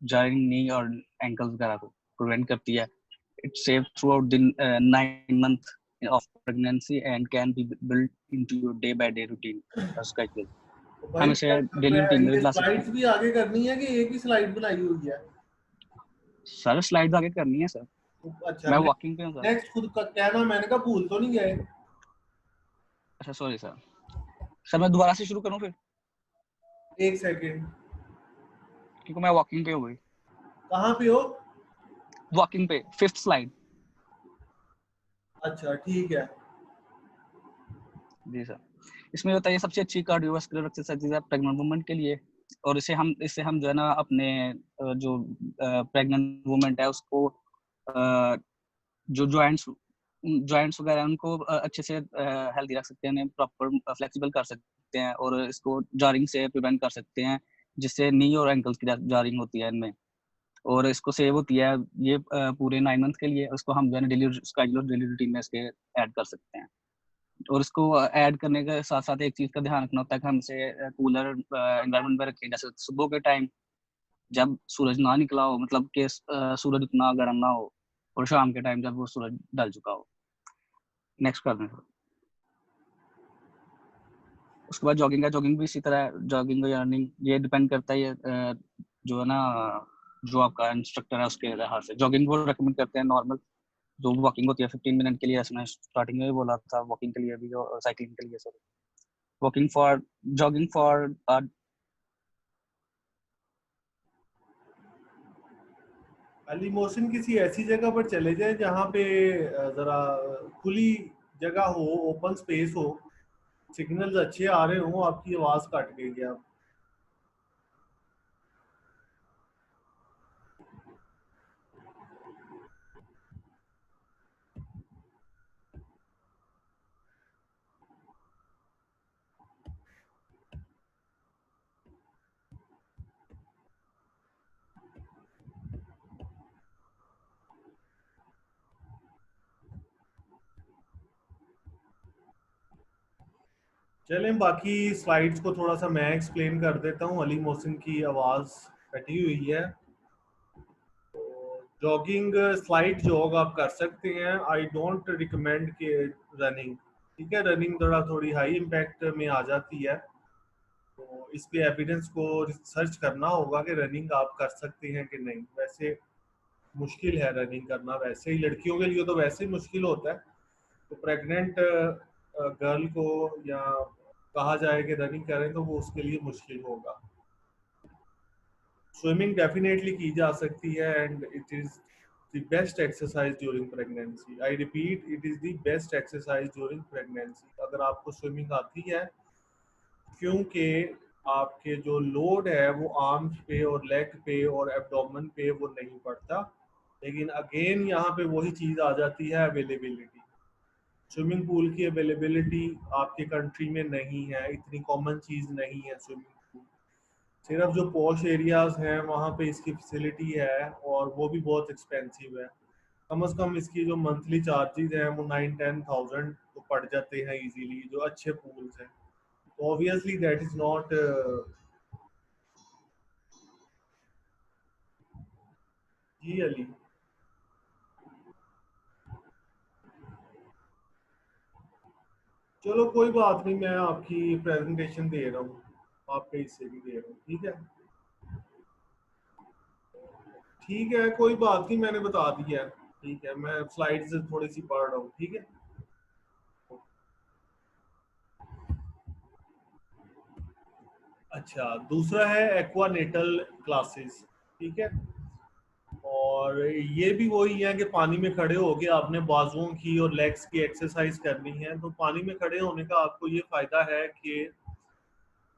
S5: जारिंग नी और एंकल्स वगैरह को प्रिवेंट करती है। It save through out the 9 month of pregnancy and can be built into your day by day routine schedule।
S2: तो भाई
S5: हम इसे डेली
S2: मैं
S5: रूटीन में
S2: ये
S5: ला सकते
S2: स्लाइड्स
S5: हैं।
S2: भी आगे करनी है कि एक ही स्लाइड बनाई हुई है?
S5: सर स्लाइड्स आगे करनी है सर,
S2: अच्छा
S5: मैं वॉकिंग पे हूँ सर।
S2: नेक्स्ट खुद का कहना, मैंने कहा भूल तो नहीं गए?
S5: अच्छा सॉरी सर, सर मैं दोबारा से शुरू करूँ फिर,
S2: एक सेकंड,
S5: क्योंकि मैं वॉकिंग पे हूँ भाई।
S2: कहाँ पे हो?
S5: वॉकिंग पे 5th स्लाइड।
S2: अच्छा ठीक है।
S5: जी सर, इसमें होता है ये सबसे अच्छी कार्डियोवास्कुलर एक्सरसाइज है प्रेग्नेंट वुमेन के लिए, और इससे हम जो है ना अपने जो प्रेग्नेंट वुमेन है उसको जो जॉइंट्स वगैरह हैं उनको अच्छे से हेल्दी रख सकते हैं, प्रॉपर फ्लेक्सिबल कर सकते हैं और इसको जारिंग से प्रिवेंट कर सकते हैं, जिससे नी और एंकल्स की जारिंग होती है इनमें, और इसको सेव होती है ये पूरे 9 मंथ के लिए। उसको हम जो है ना डेली स्केड्यूल डेली रूटीन में इसके ऐड कर सकते हैं, और इसको ऐड करने के साथ साथ एक चीज का ध्यान रखना होता है कि हम इसे कूलर एनवायरनमेंट में रखें, जैसे सुबह के टाइम जब सूरज ना निकला हो, मतलब कि सूरज उतना गर्म ना हो, और शाम के टाइम जब वो सूरज ढल चुका हो। नेक्स्ट कर दें। उसके बाद जॉगिंग है, जॉगिंग भी इसी तरह, जॉगिंग या रनिंग ये डिपेंड करता है जो है ना जो आपका इंस्ट्रक्टर है उसके हाथ से। जॉगिंग वो रेकमेंड करते हैं नॉर्मल जो वॉकिंग होती है 15 मिनट के लिए, जैसे मैं स्टार्टिंग में भी बोला था, वॉकिंग के लिए भी और साइकिलिंग के लिए, sorry walking for jogging for
S2: Ali Mohsin किसी ऐसी जगह पर चले जाए जहाँ पे जरा खुली जगह हो, ओपन स्पेस हो, सिग्नल्स अच्छे आ रहे हो। आपकी आवाज कट गई है। चलें बाकी स्लाइड्स को थोड़ा सा मैं एक्सप्लेन कर देता हूँ। अली मोहसिन की आवाज़ कटी हुई है। जॉगिंग स्लाइड जॉग आप कर सकते हैं। आई डोंट रिकमेंड के रनिंग, ठीक है, रनिंग थोड़ी हाई इम्पैक्ट में आ जाती है, तो इस पे एविडेंस को रिसर्च करना होगा कि रनिंग आप कर सकते हैं कि नहीं। वैसे मुश्किल है रनिंग करना, वैसे ही लड़कियों के लिए तो वैसे ही मुश्किल होता है, तो प्रेग्नेंट गर्ल को या कहा जाए कि रनिंग करें तो वो उसके लिए मुश्किल होगा। स्विमिंग डेफिनेटली की जा सकती है and it is the best exercise during pregnancy. I repeat, it is the best exercise during pregnancy. अगर आपको स्विमिंग आती है, क्योंकि आपके जो लोड है वो आर्म्स पे और लेग पे और एब्डोमेन पे वो नहीं पड़ता। लेकिन अगेन यहाँ पे वही चीज़ आ जाती है, अवेलेबिलिटी। स्विमिंग पूल की अवेलेबिलिटी आपके कंट्री में नहीं है, इतनी कॉमन चीज़ नहीं है स्विमिंग पूल। सिर्फ जो पॉश एरियाज हैं वहाँ पे इसकी फैसिलिटी है, और वो भी बहुत एक्सपेंसिव है। कम से कम इसकी जो मंथली चार्जेस हैं वो 9-10,000 तो पड़ जाते हैं इजीली, जो अच्छे पूल्स हैं। Obviously that is not जी अली। चलो कोई बात नहीं, मैं आपकी प्रेजेंटेशन दे रहा हूँ, आपके हिस्से भी दे रहा हूँ, ठीक है। ठीक है कोई बात नहीं, मैंने बता दिया है, ठीक है। मैं स्लाइड्स थोड़ी सी पढ़ रहा हूँ, ठीक है। अच्छा, दूसरा है एक्वानेटल क्लासेस, ठीक है। और ये भी वही है कि पानी में खड़े होके आपने बाजुओं की और लेग्स की एक्सरसाइज करनी है। तो पानी में खड़े होने का आपको ये फायदा है कि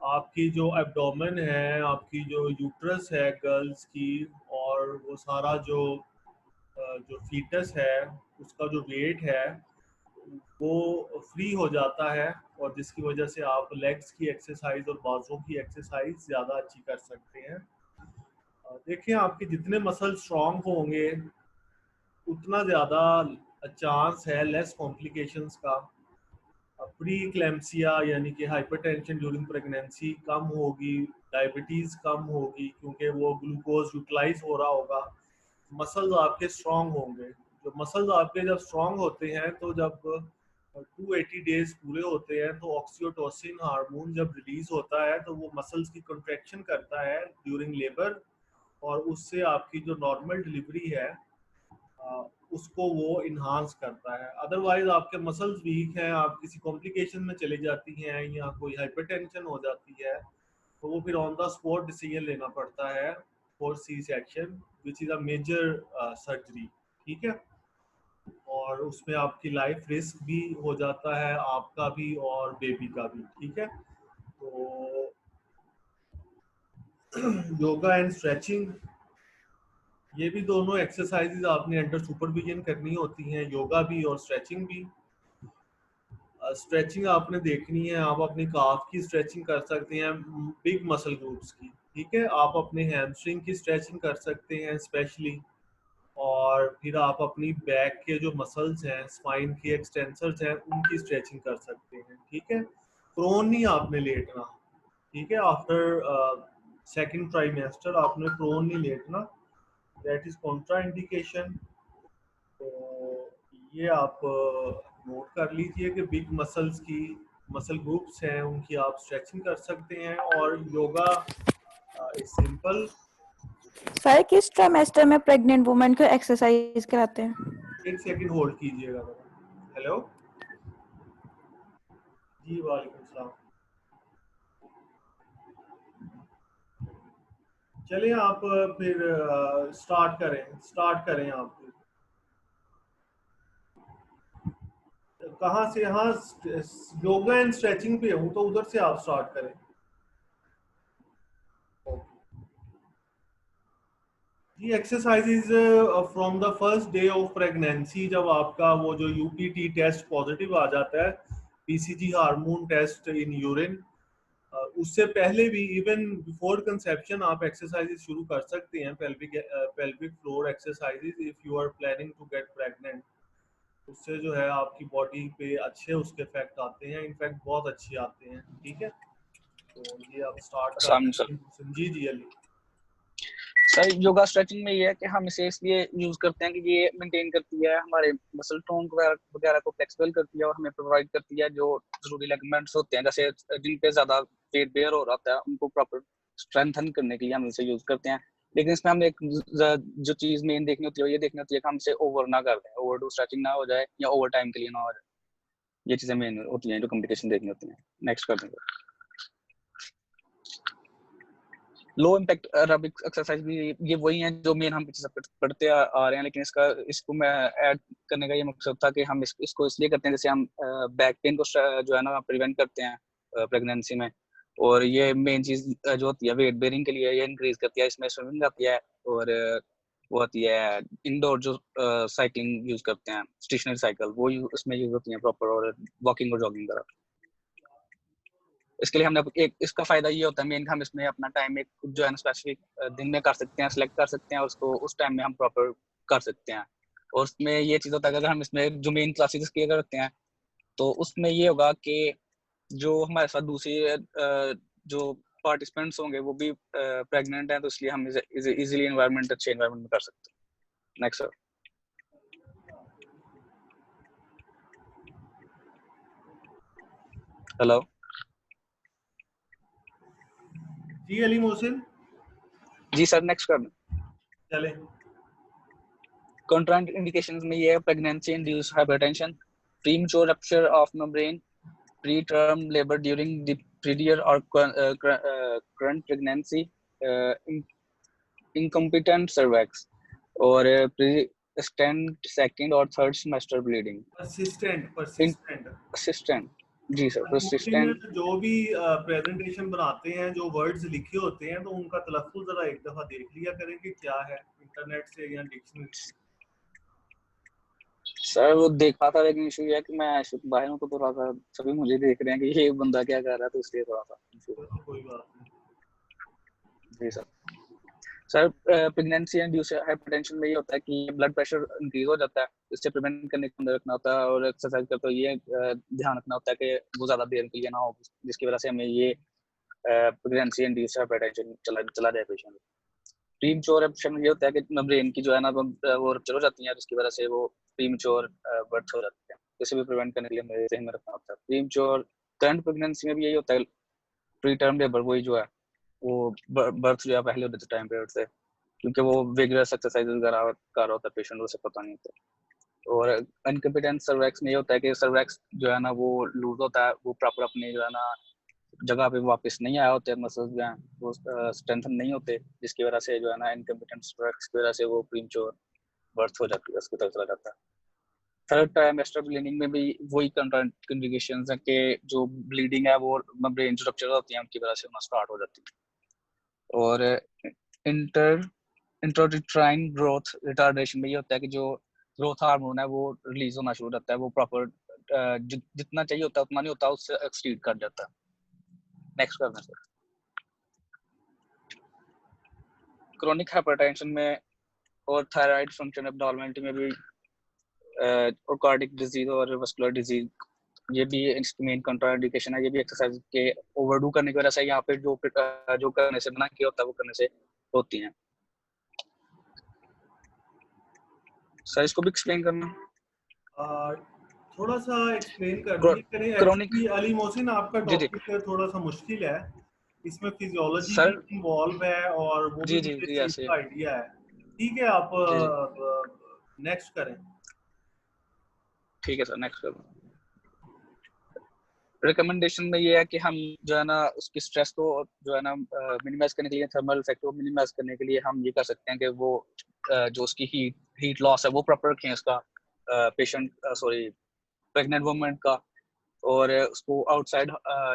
S2: आपकी जो एब्डोमेन है, आपकी जो यूट्रस है गर्ल्स की, और वो सारा जो फीटस है उसका जो वेट है वो फ्री हो जाता है, और जिसकी वजह से आप लेग्स की एक्सरसाइज और बाजुओं की एक्सरसाइज ज़्यादा अच्छी कर सकते हैं। देखिए आपके जितने मसल स्ट्रांग होंगे उतना ज़्यादा चांस है लेस कॉम्प्लिकेशंस का। प्री क्लैम्सिया यानी कि हाइपरटेंशन ड्यूरिंग प्रेगनेंसी कम होगी, डायबिटीज़ कम होगी क्योंकि वो ग्लूकोज यूटिलाइज हो रहा होगा, मसल्स आपके स्ट्रांग होंगे। जो मसल्स आपके जब स्ट्रांग होते हैं तो जब 280 डेज पूरे होते हैं तो ऑक्सीटोसिन हार्मोन जब रिलीज होता है तो वो मसल्स की कंट्रैक्शन करता है ड्यूरिंग लेबर, और उससे आपकी जो नॉर्मल डिलीवरी है उसको वो इन्हांस करता है। अदरवाइज आपके मसल्स वीक हैं, आप किसी कॉम्प्लिकेशन में चली जाती हैं या कोई हाइपरटेंशन हो जाती है तो वो फिर ऑन द स्पॉट डिसीजन लेना पड़ता है for C section which is a major surgery. ठीक है, और उसमें आपकी लाइफ रिस्क भी हो जाता है, आपका भी और बेबी का भी। ठीक है, तो योगा एंड स्ट्रेचिंग, ये भी दोनों एक्सरसाइजेज आपने अंडर सुपरविजन करनी होती हैं, योगा भी और स्ट्रेचिंग भी। स्ट्रेचिंग आपने देखनी है, आप अपनी काफ की स्ट्रेचिंग कर सकते हैं, बिग मसल ग्रुप्स की। ठीक है, आप अपने हैमस्ट्रिंग की स्ट्रेचिंग कर सकते हैं स्पेशली, और फिर आप अपनी बैक के जो मसल्स हैं, स्पाइन के एक्सटेंसर्स हैं, उनकी स्ट्रेचिंग कर सकते हैं। ठीक है, प्रोन नहीं आपने लेटना। ठीक है, आफ्टर सेकंड ट्राइमेस्टर आपने प्रोन नहीं लेटना, दैट इज कॉन्ट्रा इंडिकेशन। तो ये आप नोट कर लीजिए कि बिग मसल्स की मसल ग्रुप्स हैं उनकी आप स्ट्रेचिंग कर सकते हैं, और योगा इज सिंपल।
S6: सर किस ट्राइमेस्टर में प्रेग्नेंट वुमेन को एक्सरसाइज कराते हैं?
S2: एक सेकंड होल्ड कीजिएगा। हेलो जी, वालेकुम सलाम। चलिए आप फिर स्टार्ट करें आप फिर। कहाँ से? हाँ, योगा एंड स्ट्रेचिंग पे हूँ तो उधर से आप स्टार्ट करें। जी, exercises from the first day of pregnancy, जब आपका वो जो यूपीटी टेस्ट पॉजिटिव आ जाता है, PCG hormone test in urine, उससे पहले भी इवन बिफोर कंसेप्शन आप एक्सरसाइजेज शुरू कर सकते हैं, pelvic floor exercises if you are planning to get pregnant. उससे जो है आपकी बॉडी पे अच्छे उसके इफेक्ट आते हैं, इनफैक्ट बहुत अच्छे आते हैं। ठीक है, तो ये आप स्टार्ट कर
S5: सामने सर।
S2: सकते हैं। जी जी अली
S5: सर योगा स्ट्रेचिंग में ये है कि हम इसे इसलिए यूज करते हैं कि ये मेंटेन करती है हमारे मसल टोन वगैरह को फ्लेक्सिबल करती है, और हमें प्रोवाइड करती है जो जरूरी लिगामेंट्स होते हैं, जैसे जिन पे ज्यादा वेट बेयर हो रहा है उनको प्रॉपर स्ट्रेंथन करने के लिए हम इसे यूज करते हैं। लेकिन इसमें हमें एक जो चीज मेन देखनी होती है, ये देखनी होती है कि हम इसे ओवर ना कर दें, ओवर डू स्ट्रेचिंग ना हो जाए या ओवर टाइम के लिए ना हो जाए। ये चीजें मेन होती हैं जो कॉम्प्लिकेशन देखनी होती हैं। नेक्स्ट कर देंगे। लो इम्पैक्ट एरोबिक एक्सरसाइज भी ये वही हैं जो मेन हम पीछे से पढ़ते आ रहे हैं, लेकिन इसको मैं ऐड करने का ये मकसद था कि हम इसको इसलिए करते हैं जैसे हम बैक पेन को जो है ना प्रिवेंट करते हैं प्रेगनेंसी में, और ये मेन चीज जो होती है वेट बेरिंग के लिए ये इंक्रीज करती है, इसमें स्विमिंग आती है, और वो होती है इंडोर जो साइकिलिंग यूज करते हैं, स्टेशनरी साइकिल, वो उसमें यूज होती है प्रॉपर, और वॉकिंग और जॉगिंग करा। इसके लिए हमने एक इसका फायदा ये होता है मेन, हम इसमें अपना टाइम एक जो है ना स्पेसिफिक दिन में कर सकते हैं, सिलेक्ट कर सकते हैं, और उसको उस टाइम में हम प्रॉपर कर सकते हैं। और उसमें ये चीज होता है अगर हम इसमें जो मेन क्लासेस की करते हैं तो उसमें ये होगा कि जो हमारे साथ दूसरी जो पार्टिसिपेंट्स होंगे वो भी प्रेग्नेंट हैं, तो इसलिए हम इजीली एनवायरनमेंट अच्छे एनवायरनमेंट में कर सकते हैं। Next sir. हेलो
S2: जी अली मोहसिन,
S5: जी सर, नेक्स्ट कर
S2: चले।
S5: कंट्रा इंडिकेशंस में ये है pregnancy induce hypertension, premature rupture of membrane, preterm labor during the previous or current pregnancy, incompetent cervix, और persistent second और third semester bleeding। persistent जी सर, persistent।
S2: जो भी presentation बनाते हैं, जो वर्ड्स लिखे होते हैं, तो उनका तलफ्फुज़ जरा एक दफा देख लिया करें कि क्या है, इंटरनेट से या डिक्शनरी से।
S5: सर वो देखा था, लेकिन इशू ये है कि मैं बाहर हूँ तो थोड़ा सा सभी मुझे देख रहे हैं कि ये बंदा क्या कर रहा है, तो इसलिए थोड़ा सा
S2: कोई बात नहीं।
S5: जी sir. Sir pregnancy induce hypertension में ये होता है कि ब्लड प्रेशर इंक्रीज हो जाता है, इससे प्रिवेंट करने के अंदर रखना होता है, और एक्सरसाइज करते हुए ये ध्यान रखना होता है कि वो ज़्यादा देर के लिए ना हो, जिसकी वजह से हमें ये प्रेगनेंसी इंड्यूस हाइपरटेंशन चला जाए पेशेंट। प्रीमेच्योर ऑप्शन ये होता है कि ब्रेन की जो है ना वो रप्चर हो जाती है, जिसकी वजह से वो प्रीमेच्योर बर्थ हो जाती है। इसे भी प्रिवेंट करने के लिए हमें सही में रखना होता है। प्रीमेच्योर करंट प्रेगनेंसी में भी यही होता है, प्री टर्म लेबर वही जो है वो बर्थ जो है पहले होते टाइम पीरियड से, क्योंकि वो विगरस एक्सरसाइज वगैरह कर रहा होता है पेशेंट, उसे पता नहीं होता। और इनकम्पिटेंट सर्वैक्स में ये होता है कि सर्वैक्स जो है ना वो लूज होता है, वो प्रॉपर अपने जो है ना जगह पे वापस नहीं आया होते, मसल्स जो हैं वो स्ट्रेंथन नहीं होते, जिसकी वजह से जो है ना इनकम्पिटेंट सर्वैक्स की वजह से वो प्रीमेच्योर बर्थ हो जाती है, उसकी तरफ चला जाता है। थर्ड ट्राइमेस्टर ब्लीडिंग में भी वही कॉन्ट्राइंडिकेशंस हैं कि जो ब्लीडिंग है वो ब्रेन जो रप्चर होती है उनकी वजह से होना स्टार्ट हो जाती है। और इंट्रायूट्राइन ग्रोथ रिटार्डेशन में ये होता है कि जो ग्रोथ हार्मोन है वो रिलीज होना शुरू हो जाता है, वो प्रॉपर जितना चाहिए होता है उतना नहीं होता, उससे एक्सीड कर जाता है। नेक्स्ट करना सर। क्रोनिक हाइपरटेंशन में और थायराइड फंक्शन एब्नॉर्मलिटी में भी और कार्डियक डिजीज और वस्कुलर डिजीज, ये भी इसकी मेन कंट्राइंडिकेशन है। ये भी एक्सरसाइज के ओवरडू करने की वजह से यहाँ पे जो करने से मना किया होता है वो करने से होती हैं। सर इसको भी एक्सप्लेन करना।
S2: थोड़ा सा एक्सप्लेन कर दिए करें। एक्चुअली अली मोहसिन आपका
S5: जी जी
S2: टॉपिक थोड़ा सा मुश्किल है, इसमें फिजियोलॉजी
S5: सर
S2: भी इन्वॉल्व है और वो भी
S5: जी जी जी
S2: चीज का आइडिया है। ठीक है, आप नेक्स्ट करें।
S5: ठीक है सर, नेक्स्ट करो। रिकमेंडेशन में ये है कि हम जो है ना उसकी स्ट्रेस को जो है ना मिनिमाइज करने के लिए, थर्मल इफेक्ट को मिनिमाइज करने के लिए हम ये कर सकते हैं कि वो जो उसकी हीट लॉस है वो प्रॉपर रखें उसका, पेशेंट सॉरी प्रेग्नेंट वुमन का, और उसको आउटसाइड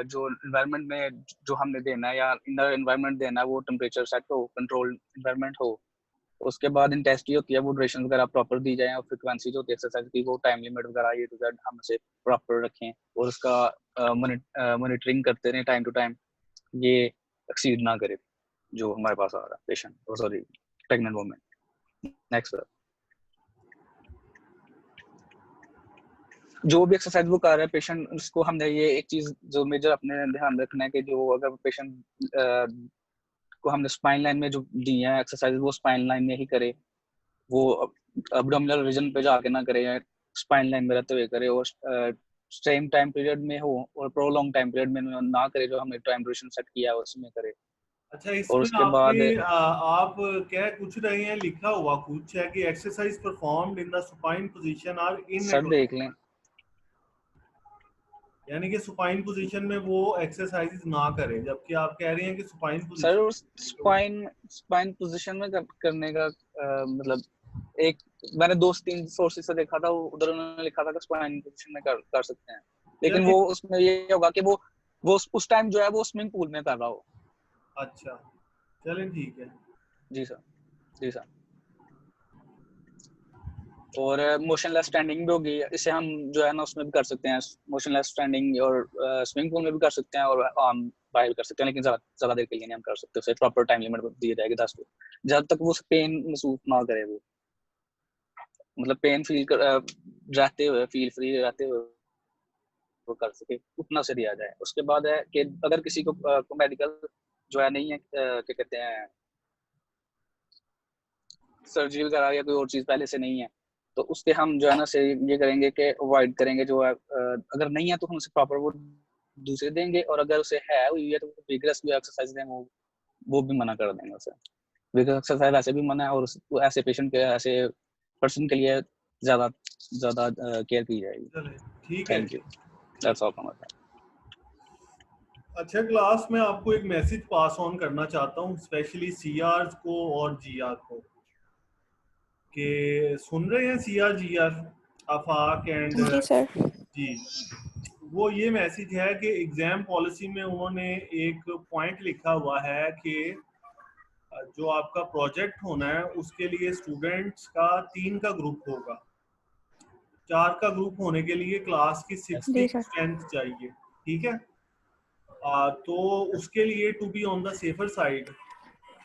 S5: जो एनवायरनमेंट में जो हमने देना है या इनर एनवायरनमेंट देना है वो टेम्परेचर सेट हो, कंट्रोल एनवायरनमेंट हो। उसके बाद इंटेंसिटी होती है वो ड्यूरेशन वगैरह प्रॉपर दी जाए, और फ्रीक्वेंसी जो होती है एक्सरसाइज की वो टाइम लिमिट वगैरह ये टू जेड हम उसे प्रॉपर रखें, और उसका मॉनिटरिंग करते रहें टाइम टू टाइम, ये एक्सीड ना करे जो हमारे पास आ रहा है patient, sorry pregnant woman. Next sir. जो भी एक्सरसाइज वो कर रहा है पेशेंट, उसको हमने ये एक चीज जो मेजर अपने ध्यान रखना है कि जो अगर पेशेंट को हमने स्पाइन लाइन में जो दी है एक्सरसाइज वो स्पाइन लाइन में ही करे, वो एब्डोमिनल रीजन पे जाके ना करे, स्पाइन लाइन में रहते हुए करे, और सेम टाइम पीरियड में हो और प्रोलॉन्ग टाइम पीरियड में ना करे, जो हमने टाइम ड्यूरेशन सेट किया है उसमें करे।
S2: अच्छा,
S5: और
S2: इसमें
S5: उसके
S2: आपने
S5: बाद
S2: आप कह कुछ रहे हैं, लिखा हुआ कुछ है कि exercise performed in the supine position are
S5: sir देख लें,
S2: यानी कि सुपाइन पोजीशन में वो एक्सरसाइज ना करें, जबकि आप कह रहे हैं कि supine
S5: sir
S2: position
S5: spine position में करने का मतलब एक मैंने 2-3 सोर्सेज से देखा था, उधर उन्होंने लिखा था कि स्पाइन पोजीशन में कर सकते हैं, लेकिन वो उसमें ये होगा कि वो उस टाइम जो है वो स्विमिंग पूल में कर रहा हो।
S2: अच्छा, चलें ठीक है।
S5: जी सर, जी सर। और मोशनलेस स्टैंडिंग भी होगी, इसे हम जो है ना उसमें भी कर सकते हैं, मोशनलेस स्टैंडिंग, और स्विमिंग पूल में भी कर सकते हैं, और आर्म बाहर भी कर सकते हैं, लेकिन ज्यादा देर के लिए नहीं हम कर सकते, उसे प्रॉपर टाइम लिमिट दी जाएगी 10 मिनट, जब तक वो पेन महसूस ना करे, वो मतलब पेन रहते हुए, फील फ्री रहते हुए वो कर सके, उतना से दिया जाए। उसके बाद है कि अगर किसी को मेडिकल जो है नहीं है, क्या कहते हैं, सर्जरी वगैरह या कोई और चीज पहले से नहीं है, तो उसके हम जो है ना से ये करेंगे कि अवॉइड करेंगे, जो है अगर नहीं है तो हम उसे प्रॉपर वो दूसरे देंगे, और अगर उसे है हुई है तो विगरस जो एक्सरसाइज है वो भी मना कर देंगे उसे। विगरस एक्सरसाइज ऐसे भी मना है, और ऐसे पेशेंट के, ऐसे पर्सन के लिए ज्यादा केयर की जाएगी।
S2: ठीक है,
S5: thank you, that's all from my side.
S2: अच्छा, क्लास में आपको एक मैसेज पास ऑन करना चाहता हूँ, स्पेशली सीआर को और जीआर को, कि सुन रहे हैं सीआर जीआर, आफाक एंड
S6: जी सर।
S2: जी। वो ये मैसेज है कि एग्जाम पॉलिसी में उन्होंने एक पॉइंट लिखा हुआ है कि जो आपका प्रोजेक्ट होना है उसके लिए स्टूडेंट्स का 3 का ग्रुप होगा। 4 का ग्रुप होने के लिए क्लास की 60
S6: जी
S2: की
S6: सर।
S2: स्ट्रेंथ चाहिए, ठीक है। तो उसके लिए to be on the safer side,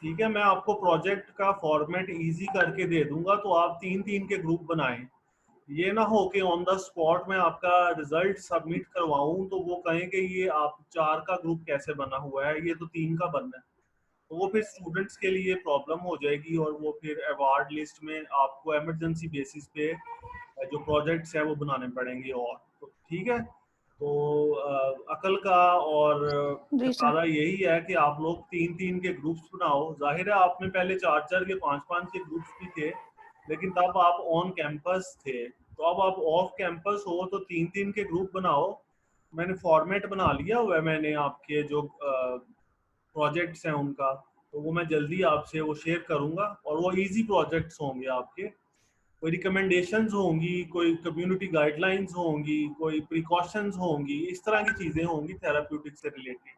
S2: ठीक है, मैं आपको प्रोजेक्ट का फॉर्मेट इजी करके दे दूंगा, तो आप 3-3 के ग्रुप बनाएं। ये ना हो कि ऑन द स्पॉट में आपका रिजल्ट सबमिट करवाऊं तो वो कहें कि ये आप 4 का ग्रुप कैसे बना हुआ है, ये तो 3 का बनना है। तो वो फिर स्टूडेंट्स के लिए प्रॉब्लम हो जाएगी और वो फिर अवार्ड लिस्ट में आपको इमरजेंसी बेसिस पे जो प्रोजेक्ट्स हैं वो बनाने पड़ेंगे। और तो ठीक है, तो अकल का और
S6: जी सर।
S2: तकादा यही है कि आप लोग 3-3 के ग्रुप्स बनाओ। जाहिर है आपने पहले 4-4 के 5-5 के ग्रुप्स भी थे, लेकिन तब आप ऑन कैंपस थे। तो अब आप ऑफ कैंपस हो तो 3-3 के ग्रुप बनाओ। मैंने फॉर्मेट बना लिया हुआ है, मैंने आपके जो प्रोजेक्ट्स हैं उनका, तो वो मैं जल्दी आपसे वो शेयर करूंगा। और वो इजी प्रोजेक्ट्स होंगे आपके, कोई रिकमेंडेशंस होंगी, कोई कम्युनिटी गाइडलाइंस होंगी, कोई प्रिकॉशंस होंगी, इस तरह की चीज़ें होंगी थेराप्यूटिक से रिलेटेड।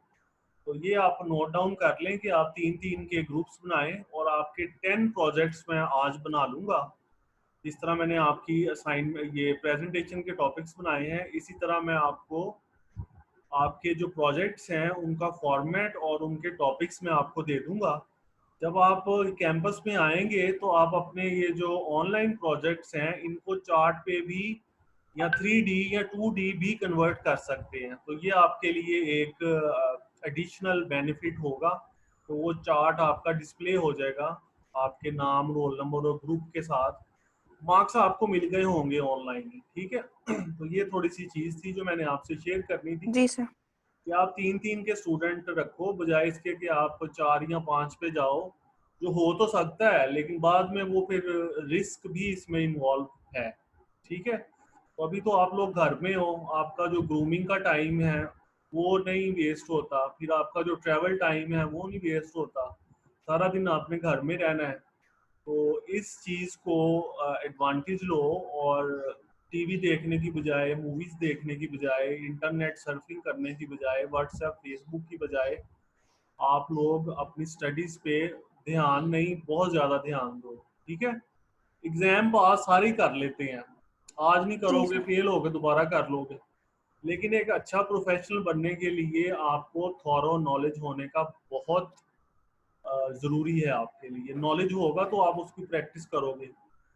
S2: तो ये आप नोट डाउन कर लें कि आप 3-3 के ग्रुप्स बनाएं और आपके 10 प्रोजेक्ट्स मैं आज बना लूँगा। जिस तरह मैंने आपकी असाइनमेंट ये प्रेजेंटेशन के टॉपिक्स बनाए हैं, इसी तरह मैं आपको आपके जो प्रोजेक्ट्स हैं उनका फॉर्मेट और उनके टॉपिक्स मैं आपको दे दूंगा। जब आप कैंपस में आएंगे तो आप अपने ये जो ऑनलाइन प्रोजेक्ट्स हैं इनको चार्ट पे भी या 3D या 2D भी कन्वर्ट कर सकते हैं। तो ये आपके लिए एक एडिशनल बेनिफिट होगा। तो वो चार्ट आपका डिस्प्ले हो जाएगा आपके नाम, रोल नंबर और ग्रुप के साथ। मार्क्स आपको मिल गए होंगे ऑनलाइन ही, ठीक है। तो ये थोड़ी सी चीज़ थी जो मैंने आपसे शेयर करनी थी
S6: जी सर।
S2: कि आप 3-3 के स्टूडेंट रखो, बजाय इसके कि आप 4 या 5 पे जाओ। जो हो तो सकता है, लेकिन बाद में वो फिर रिस्क भी इसमें इन्वॉल्व है, ठीक है। तो अभी तो आप लोग घर में हो, आपका जो ग्रूमिंग का टाइम है वो नहीं वेस्ट होता, फिर आपका जो ट्रैवल टाइम है वो नहीं वेस्ट होता, सारा दिन आपने घर में रहना है। तो इस चीज़ को एडवांटेज लो और टीवी देखने की बजाय, मूवीज देखने की बजाय, इंटरनेट सर्फिंग करने की बजाय, व्हाट्सएप फेसबुक की बजाय आप लोग अपनी स्टडीज पे ध्यान नहीं, बहुत ज़्यादा ध्यान दो, ठीक है। एग्जाम पास सारे ही कर लेते हैं, आज नहीं
S6: जी
S2: करोगे
S6: सर।
S2: फेल होगे दोबारा कर लोगे, लेकिन एक अच्छा प्रोफेशनल बनने के लिए आपको थॉरो नॉलेज होने का बहुत ज़रूरी है। आपके लिए नॉलेज होगा तो आप उसकी प्रैक्टिस करोगे,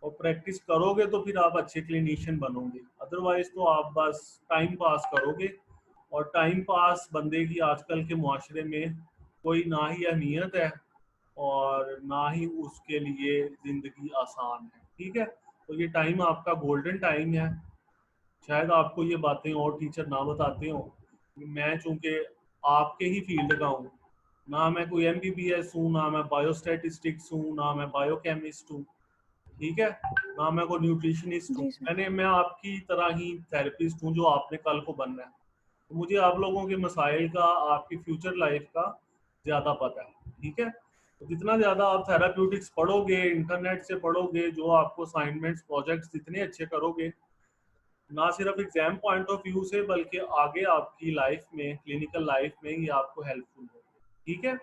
S2: और प्रैक्टिस करोगे तो फिर आप अच्छे क्लिनिशियन बनोगे। अदरवाइज तो आप बस टाइम पास करोगे, और टाइम पास बंदे की आजकल के मुआशरे में कोई ना ही अहमियत है और ना ही उसके लिए ज़िंदगी आसान है, ठीक है। तो ये टाइम आपका गोल्डन टाइम है। शायद आपको ये बातें और टीचर ना बताते हो, मैं चूँकि आपके ही फील्ड का हूँ, ना मैं कोई MBBS हूँ, ना मैं बायोस्टैटिस्टिक्स हूँ, ना मैं बायोकेमिस्ट हूँ, ठीक है, ना मैं कोई न्यूट्रिशनिस्ट हूँ।
S6: जी सर।
S2: मैं आपकी तरह ही थेरेपिस्ट हूँ जो आपने कल को बनना है। तो मुझे आप लोगों के मसाइल का, आपकी फ्यूचर लाइफ का ज़्यादा पता है, ठीक है। तो जितना ज़्यादा आप थेराप्यूटिक्स पढ़ोगे, इंटरनेट से पढ़ोगे, जो आपको असाइनमेंट्स प्रोजेक्ट्स जितने अच्छे करोगे, ना सिर्फ एग्जाम पॉइंट ऑफ व्यू से बल्कि आगे आपकी लाइफ में, क्लिनिकल लाइफ में ये आपको हेल्पफुल होगी, ठीक है।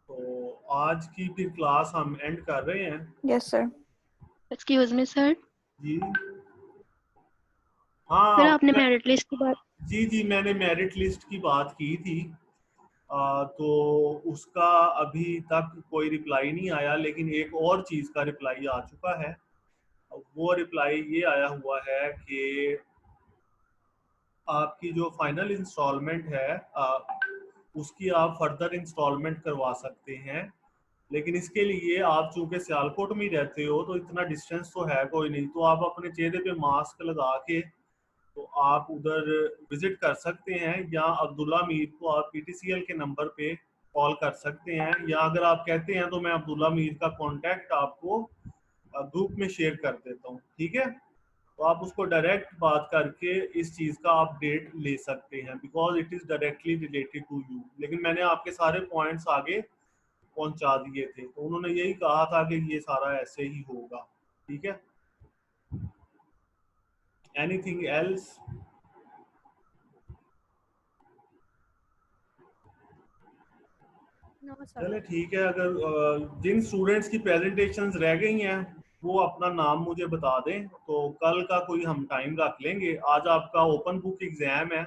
S2: तो आज की फिर क्लास हम एंड कर रहे हैं।
S6: Yes sir.
S1: Excuse me sir,
S2: जी
S1: सर
S2: हाँ,
S1: आपने मेरिट लिस्ट की बात,
S2: जी मैंने मेरिट लिस्ट की बात की थी। तो उसका अभी तक कोई रिप्लाई नहीं आया, लेकिन एक और चीज़ का रिप्लाई आ चुका है। वो रिप्लाई ये आया हुआ है कि आपकी जो फाइनल इंस्टॉलमेंट है उसकी आप फर्दर इंस्टॉलमेंट करवा सकते हैं, लेकिन इसके लिए आप चूंकि सियालकोट में ही रहते हो तो इतना डिस्टेंस तो है कोई नहीं, तो आप अपने चेहरे पे मास्क लगा के तो आप उधर विजिट कर सकते हैं, या अब्दुल्ला मीर को आप PTCL के नंबर पे कॉल कर सकते हैं, या अगर आप कहते हैं तो मैं अब्दुल्ला मीर का कॉन्टैक्ट आपको ग्रुप में शेयर कर देता हूँ, ठीक है। तो आप उसको डायरेक्ट बात करके इस चीज़ का अपडेट ले सकते हैं, because it is directly related to you. लेकिन मैंने आपके सारे पॉइंट्स आगे पहुंचा दिए थे, तो उन्होंने यही कहा था कि ये सारा ऐसे ही होगा, ठीक है। Anything else? चले ठीक है। अगर जिन स्टूडेंट्स की प्रेजेंटेशंस रह गई हैं वो अपना नाम मुझे बता दें, तो कल का कोई हम टाइम रख लेंगे। आज आपका ओपन बुक एग्जाम है,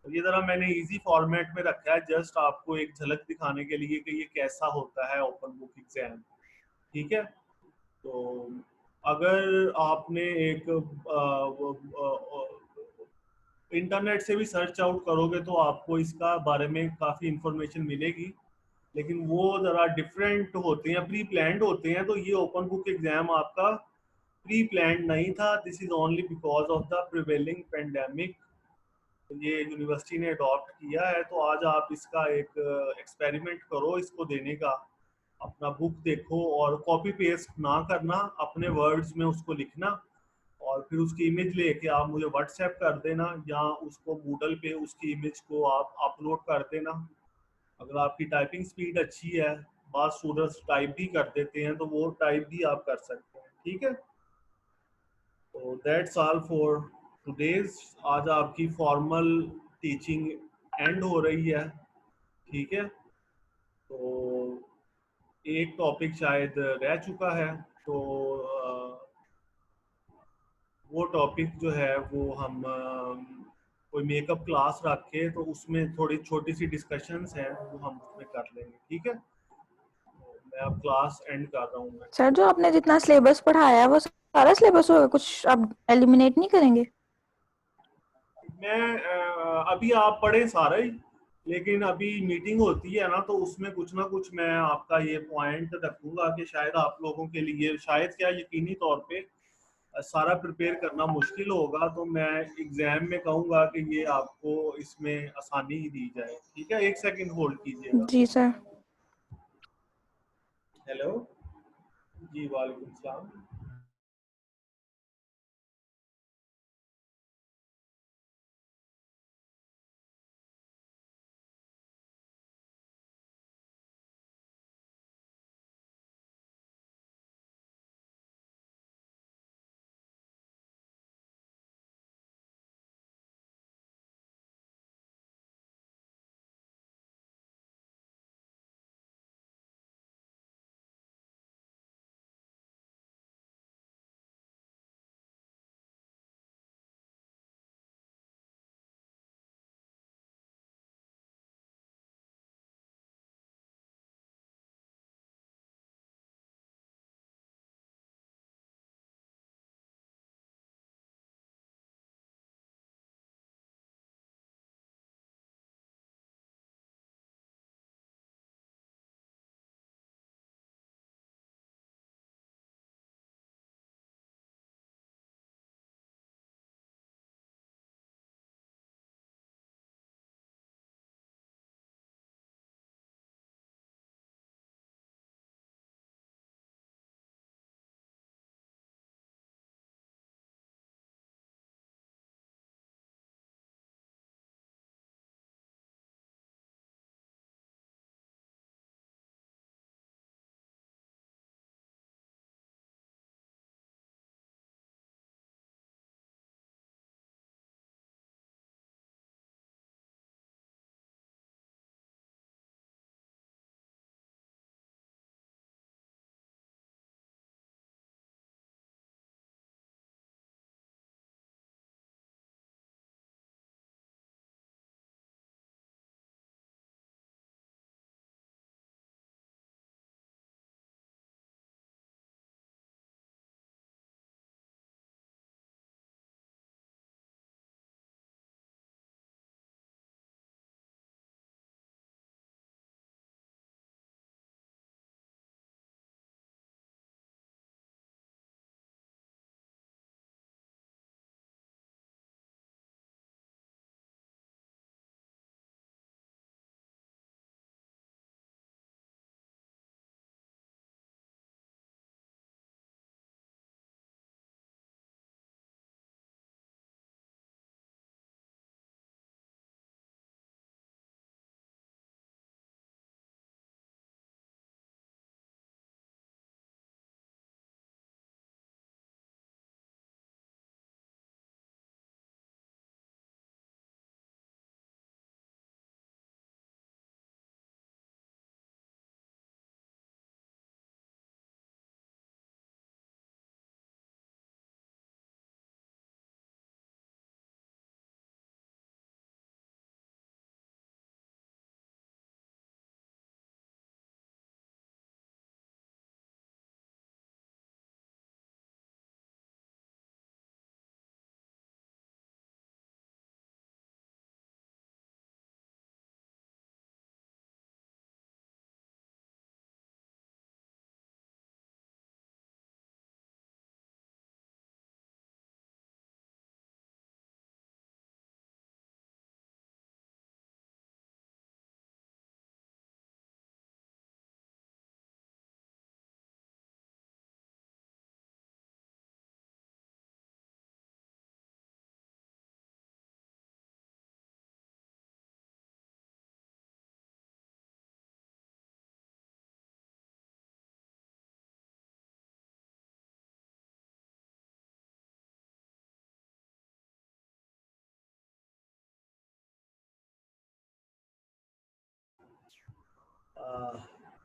S2: ये जरा मैंने इजी फॉर्मेट में रखा है, जस्ट आपको एक झलक दिखाने के लिए कि ये कैसा होता है ओपन बुक एग्जाम। ठीक है, तो अगर आपने एक इंटरनेट से भी सर्च आउट करोगे तो आपको इसका बारे में काफ़ी इंफॉर्मेशन मिलेगी, लेकिन वो ज़रा डिफरेंट होते हैं, प्री प्लान्ड होते हैं। तो ये ओपन बुक एग्ज़ाम आपका प्री प्लान्ड नहीं था, this is only because of the prevailing pandemic. ये यूनिवर्सिटी ने अडॉप्ट किया है। तो आज आप इसका एक एक्सपेरिमेंट करो इसको देने का, अपना बुक देखो और कॉपी पेस्ट ना करना, अपने वर्ड्स में उसको लिखना और फिर उसकी इमेज लेके आप मुझे व्हाट्सएप कर देना या उसको मूडल पे उसकी इमेज को आप अपलोड कर देना। अगर आपकी टाइपिंग स्पीड अच्छी है, बाद स्टूडेंट्स टाइप भी कर देते हैं, तो वो टाइप भी आप कर सकते हैं। ठीक है, तो दैट्स ऑल फॉर टुडेज। आज आपकी फॉर्मल टीचिंग एंड हो रही है। ठीक है, तो एक टॉपिक शायद रह चुका है, तो वो टॉपिक जो है वो हम कोई मेकअप क्लास रख के तो उसमें थोड़ी छोटी सी डिस्कशंस हैं वो हम उसमें कर लेंगे। ठीक है, तो मैं अब क्लास एंड कर रहा हूँ।
S6: सर जो आपने जितना सिलेबस पढ़ाया है वो सारा सिलेबस होगा, कुछ आप एलिमिनेट नहीं करेंगे?
S2: मैं अभी आप पढ़े सारा ही, लेकिन अभी मीटिंग होती है ना, तो उसमें कुछ ना कुछ मैं आपका ये पॉइंट रखूंगा कि शायद आप लोगों के लिए, शायद क्या यकीनी तौर पे सारा प्रिपेयर करना मुश्किल होगा, तो मैं एग्जाम में कहूँगा कि ये आपको इसमें आसानी ही दी जाए। ठीक है, एक सेकंड होल्ड कीजिएगा।
S6: जी सर।
S2: हेलो जी, वालेकुम सलाम।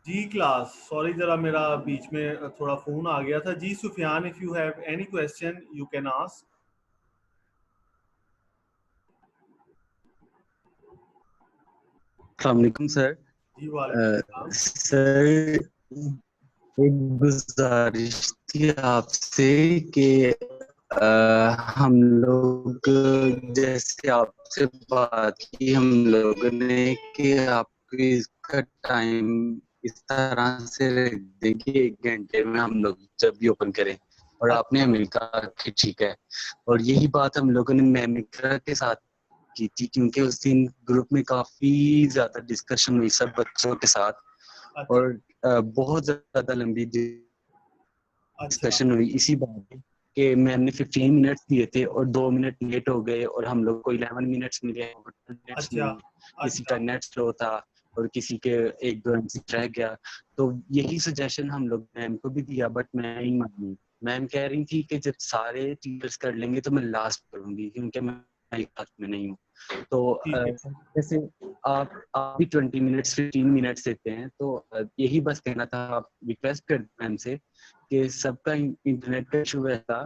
S2: जी क्लास, सॉरी जरा मेरा बीच में थोड़ा फोन आ गया था। जी Sufiyan, if you have any question you can ask.
S7: अस्सलाम वालेकुम सर।
S2: जी वालेकुम सलाम।
S7: सर एक गुजारिश थी आपसे कि हम लोग जैसे आपसे बात की हम लोगों ने कि आपको इसका टाइम इस तरह से रख देंगे 1 घंटे में हम लोग जब भी ओपन करें, और आपने हमें कहा कि ठीक है। और यही बात हम लोगों ने मैम इकरा के साथ की थी, क्योंकि उस दिन ग्रुप में काफी ज्यादा डिस्कशन हुई सब बच्चों के साथ,
S2: अच्छा
S7: और बहुत ज्यादा लंबी
S2: अच्छा
S7: डिस्कशन हुई इसी बात पे कि मैंने 15 मिनट्स दिए थे और 2 मिनट लेट हो गए, और हम लोग को 11 मिनट्स मिले, 10 मिनट्स
S2: अच्छा
S7: मिले, किसी
S2: अच्छा
S7: का नेट स्लो था और किसी के 1-2 एमसी रह गया। तो यही सजेशन हम लोग मैम को भी दिया, बट मैं नहीं मानी। मैम कह रही थी कि जब सारे टीचर्स कर लेंगे तो मैं लास्ट करूंगी, क्योंकि मैं क्लास में नहीं हूँ। तो
S2: ठीक है।
S7: जैसे आप भी 20 मिनट्स 15 मिनट्स देते हैं, तो यही बस कहना था। आप रिक्वेस्ट कर मैम से कि सबका इंटरनेट का इशू रहता,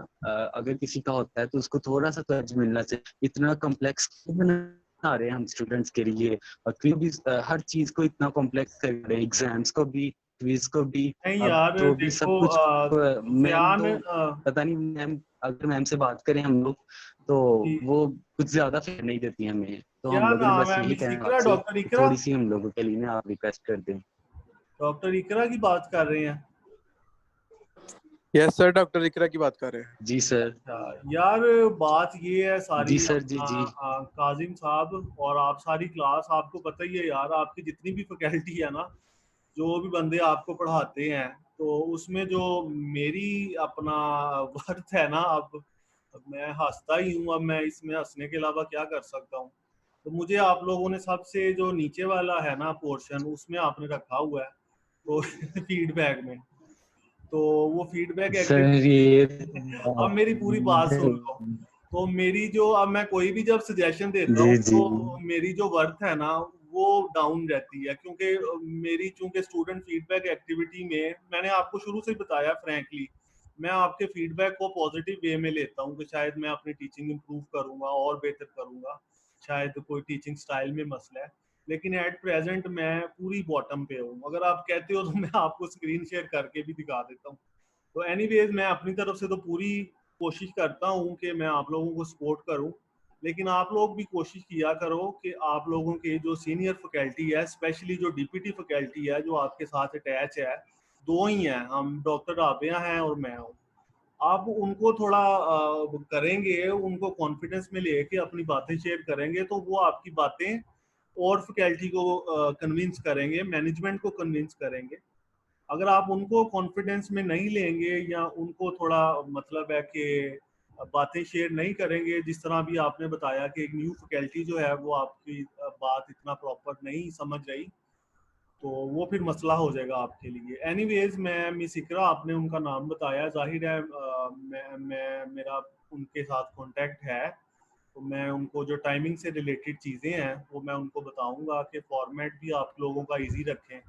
S7: अगर किसी का होता है तो उसको थोड़ा सा तो एज मिलना चाहिए। इतना कॉम्प्लेक्स बना रहे हैं हम स्टूडेंट्स के लिए, और क्यों भी हर चीज को इतना कॉम्प्लेक्स कर रहे हैं, एग्जाम्स को भी, क्विज को भी,
S2: नहीं
S7: अब
S2: यार
S7: तो भी सब
S2: देखो
S7: कुछ। मैम
S2: सुफियान
S7: तो पता नहीं, मैम अगर मैम से बात करें हम लोग तो वो कुछ ज्यादा फेयर नहीं देती हमें, तो हम
S2: क्या
S7: लोगों ने
S2: नाम
S7: बस
S2: है?
S7: यही
S2: मिस
S7: कहना
S2: इकरा,
S7: आपसे
S2: डॉक्टर
S7: कि
S2: इकरा?
S7: थोड़ी सी हम लोगों के लिए ना आप रिक्वेस्ट कर दें।
S2: डॉक्टर इकरा की बात कर रहे हैं?
S8: यस सर, डॉक्टर इकरा की बात कर रहे हैं।
S7: जी सर।
S2: अच्छा यार, बात ये है सारी
S7: जी सर। जी जी।
S2: काजिम साहब और आप सारी क्लास, आपको पता ही है यार, आपकी जितनी भी फैकल्टी है ना, जो भी बंदे आपको पढ़ाते हैं, तो उसमें जो मेरी अपना वर्थ है ना, अब मैं हंसता ही हूँ। अब मैं इसमें हंसने के अलावा क्या कर सकता हूँ? तो मुझे आप लोगों ने सबसे जो नीचे वाला है ना पोर्शन, उसमें आपने रखा हुआ है तो फीडबैक में, तो वो फीडबैक
S7: सर ये
S2: एक्टिविटी अब मेरी पूरी बात सुन लो। तो मेरी जो, अब मैं कोई भी जब सजेशन देता
S7: जी
S2: हूँ
S7: जी।
S2: तो मेरी जो वर्थ है ना वो डाउन रहती है, क्योंकि मेरी चूंकि स्टूडेंट फीडबैक एक्टिविटी में, मैंने आपको शुरू से बताया फ्रैंकली, मैं आपके फीडबैक को पॉजिटिव वे में लेता हूँ कि शायद मैं अपनी टीचिंग इम्प्रूव करूंगा और बेहतर करूंगा, शायद कोई टीचिंग स्टाइल में मसला है। लेकिन एट प्रेजेंट मैं पूरी बॉटम पे हूँ। अगर आप कहते हो तो मैं आपको स्क्रीन शेयर करके भी दिखा देता हूँ। तो एनीवेज मैं अपनी तरफ से तो पूरी कोशिश करता हूँ कि मैं आप लोगों को सपोर्ट करूँ, लेकिन आप लोग भी कोशिश किया करो कि आप लोगों के जो सीनियर फैकल्टी है, स्पेशली जो डीपीटी फैकल्टी है जो आपके साथ अटैच है, 2 ही हैं हम, डॉक्टर राबिया हैं और मैं हूँ। आप उनको थोड़ा करेंगे, उनको कॉन्फिडेंस में लेके अपनी बातें शेयर करेंगे तो वो आपकी बातें और फैकल्टी को कन्विंस करेंगे, मैनेजमेंट को कन्विंस करेंगे। अगर आप उनको कॉन्फिडेंस में नहीं लेंगे या उनको थोड़ा मतलब है कि बातें शेयर नहीं करेंगे, जिस तरह भी आपने बताया कि एक न्यू फैकल्टी जो है वो आपकी बात इतना प्रॉपर नहीं समझ रही, तो वो फिर मसला हो जाएगा आपके लिए। एनीवेज मैं मिस इकरा, आपने उनका नाम बताया, जाहिर है मैं मेरा उनके साथ कांटेक्ट है, तो मैं उनको जो टाइमिंग से रिलेटेड चीज़ें हैं वो मैं उनको बताऊंगा कि फॉर्मेट भी आप लोगों का इजी रखें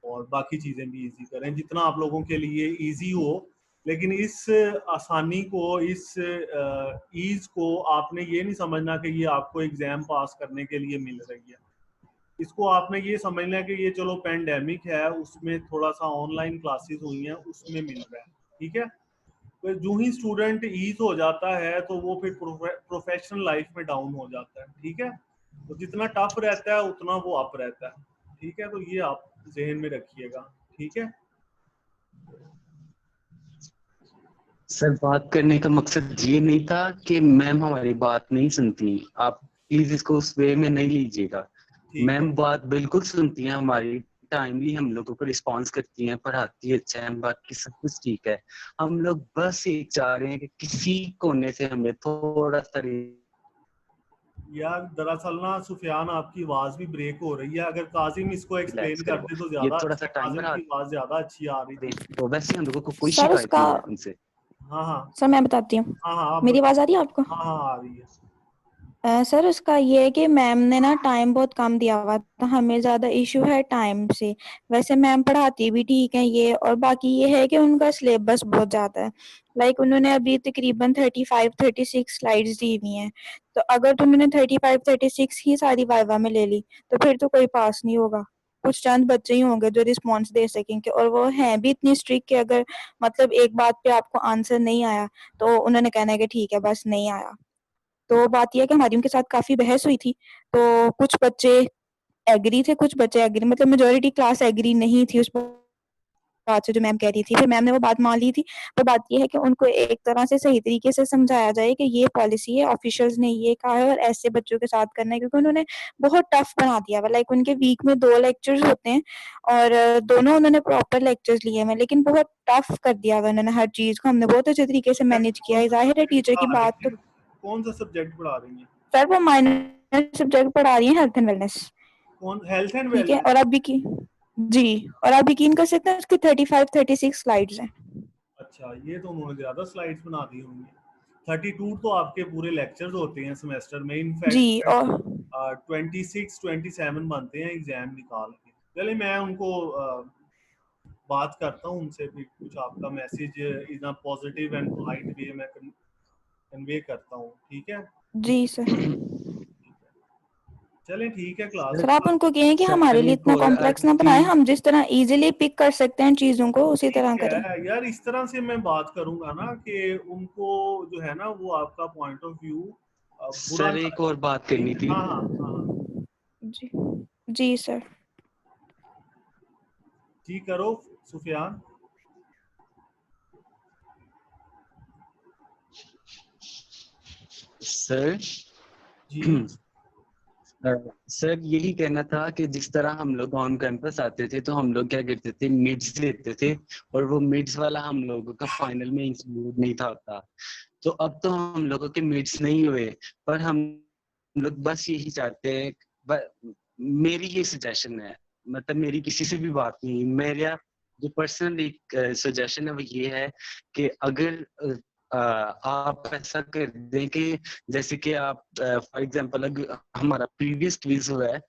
S2: और बाकी चीज़ें भी इजी करें जितना आप लोगों के लिए इजी हो। लेकिन इस आसानी को, इस ईज को आपने ये नहीं समझना कि ये आपको एग्ज़ाम पास करने के लिए मिल रही है। इसको आपने ये समझना है कि ये चलो पेंडेमिक है, उसमें थोड़ा सा ऑनलाइन क्लासेस हुई हैं, उसमें मिल रहा है, ठीक है। तो जो ही स्टूडेंट ईज हो जाता है तो वो फिर प्रोफेशनल लाइफ में डाउन हो जाता है, ठीक है। तो जितना टफ रहता है उतना वो अप रहता है, ठीक है। तो ये आप जहन में रखिएगा, ठीक है।
S7: सर बात करने का मकसद ये नहीं था कि मैम हमारी बात नहीं सुनती, आप प्लीज इसको उस वे में नहीं लीजिएगा। मैम बात बिल्कुल सुनती हैं हमारी, टाइमली हम लोगों को रिस्पॉन्स करती हैं, पढ़ाती है अच्छा है, बाकी सब कुछ ठीक है। हम लोग बस ये चाह रहे हैं कि किसी कोने से हमें थोड़ा सा
S2: यार दरअसल ना सुफियान, आपकी आवाज भी ब्रेक हो रही है, अगर काजिम इसको
S7: रिलैक्स
S2: एक्सप्लेन
S7: करें,
S2: करते तो
S7: ये
S2: ज्यादा
S7: थोड़ा
S2: अच्छा
S7: सा
S2: है।
S7: टाइम
S2: काजिम
S7: बढ़ा
S2: की आवाज ज्यादा अच्छी आ रही थी।
S7: दें, तो वैसे हम लोगों को कोई
S6: सर
S7: शिकायत
S6: उसका,
S7: नहीं है उनसे।
S2: हाँ हाँ
S6: सर मैं बताती हूँ,
S2: हाँ हाँ, आप
S6: मेरी आवाज आ रही है आपको?
S2: हाँ हाँ आ रही है।
S6: सर उसका ये है कि मैम ने ना टाइम बहुत कम दिया हुआ था, हमें ज्यादा इशू है टाइम से। वैसे मैम पढ़ाती भी ठीक है ये, और बाकी ये है कि उनका सिलेबस बहुत ज्यादा है। लाइक उन्होंने अभी तकरीबन 35-36 स्लाइड्स दी हुई हैं। तो अगर तुमने 35-36 ही सारी वाइवा में ले ली तो फिर तो कोई पास नहीं होगा। कुछ चंद बच्चे ही होंगे जो रिस्पॉन्स दे सकेंगे, और वो हैं भी इतनी स्ट्रिक्ट कि अगर मतलब एक बात पे आपको आंसर नहीं आया तो उन्होंने कहना है कि ठीक है बस नहीं आया। तो बात यह है कि हमारी उनके साथ काफी बहस हुई थी। तो कुछ बच्चे एग्री थे, कुछ बच्चे एग्री मतलब मेजोरिटी क्लास एग्री नहीं थी उस बात से जो मैम कह रही थी। फिर मैम ने वो बात मान ली थी। पर बात ये है कि उनको एक तरह से सही तरीके से समझाया जाए कि ये पॉलिसी है, ऑफिशियल्स ने ये कहा है और ऐसे बच्चों के साथ करना है, क्योंकि उन्होंने बहुत टफ बना दिया है। लाइक उनके वीक में 2 लेक्चर्स होते हैं और दोनों उन्होंने प्रॉपर लेक्चर्स लिए हैं, लेकिन बहुत टफ कर दिया है उन्होंने हर चीज को। हमने बहुत अच्छे तरीके से मैनेज किया है। जाहिर है टीचर की बात तो
S2: कौन सा सब्जेक्ट पढ़ा रही हैं?
S6: सर वो माइनर सब्जेक्ट पढ़ा रही है, हेल्थ एंड वेलनेस।
S2: कौन? हेल्थ एंड
S6: ठीक है,
S2: वेलनेस?
S6: और अभी की जी, और आप यकीन कर सकते हैं उसकी 35-36 स्लाइड्स हैं।
S2: अच्छा, ये तो उन्होंने ज्यादा स्लाइड्स बना दी होंगी। 32 तो आपके पूरे लेक्चर्स होते हैं सेमेस्टर में,
S6: जी,
S2: इनफैक्ट
S6: और
S2: 26-27 बनते हैं एग्जाम निकाल के। चलिए मैं उनको बात करता हूँ उनसे भी, कुछ आपका message in a positive and polite way में कन्वे करता हूँ, ठीक है?
S6: जी सर।
S2: चलें ठीक है क्लास।
S6: सर आप उनको कहें कि
S7: सर
S6: हमारे लिए
S7: एक
S6: इतना
S7: और
S6: कॉम्प्लेक्स ना
S7: कि
S6: बनाए, हम जिस तरह इजीली पिक कर सकते हैं चीजों को उसी तरह
S2: ठीक
S6: करें।
S2: है यार, इस तरह से मैं बात करूंगा ना कि उनको जो है ना वो आपका पॉइंट ऑफ व्यू बुरा
S7: सर
S2: ना
S7: एक और बात करनी
S2: लगे।
S7: थी।
S2: हाँ हाँ हाँ हाँ,
S6: जी जी सर।
S2: जी करो सुफियान।
S7: सर
S2: जी
S7: सर यही कहना था कि जिस तरह हम लोग ऑन कैंपस आते थे तो हम लोग क्या करते थे, मिड्स देते थे, और वो मिड्स वाला हम लोगों का फाइनल में इंक्लूड नहीं था होता। तो अब तो हम लोगों के मिड्स नहीं हुए, पर हम लोग बस यही चाहते हैं। मेरी ये सजेशन है, मतलब मेरी किसी से भी बात नहीं, मेरा जो पर्सनल एक सजेशन है वो ये है कि अगर आप ऐसा कर दें कि जैसे कि आप फॉर एग्जांपल अगर हमारा प्रीवियस क्विज हुआ है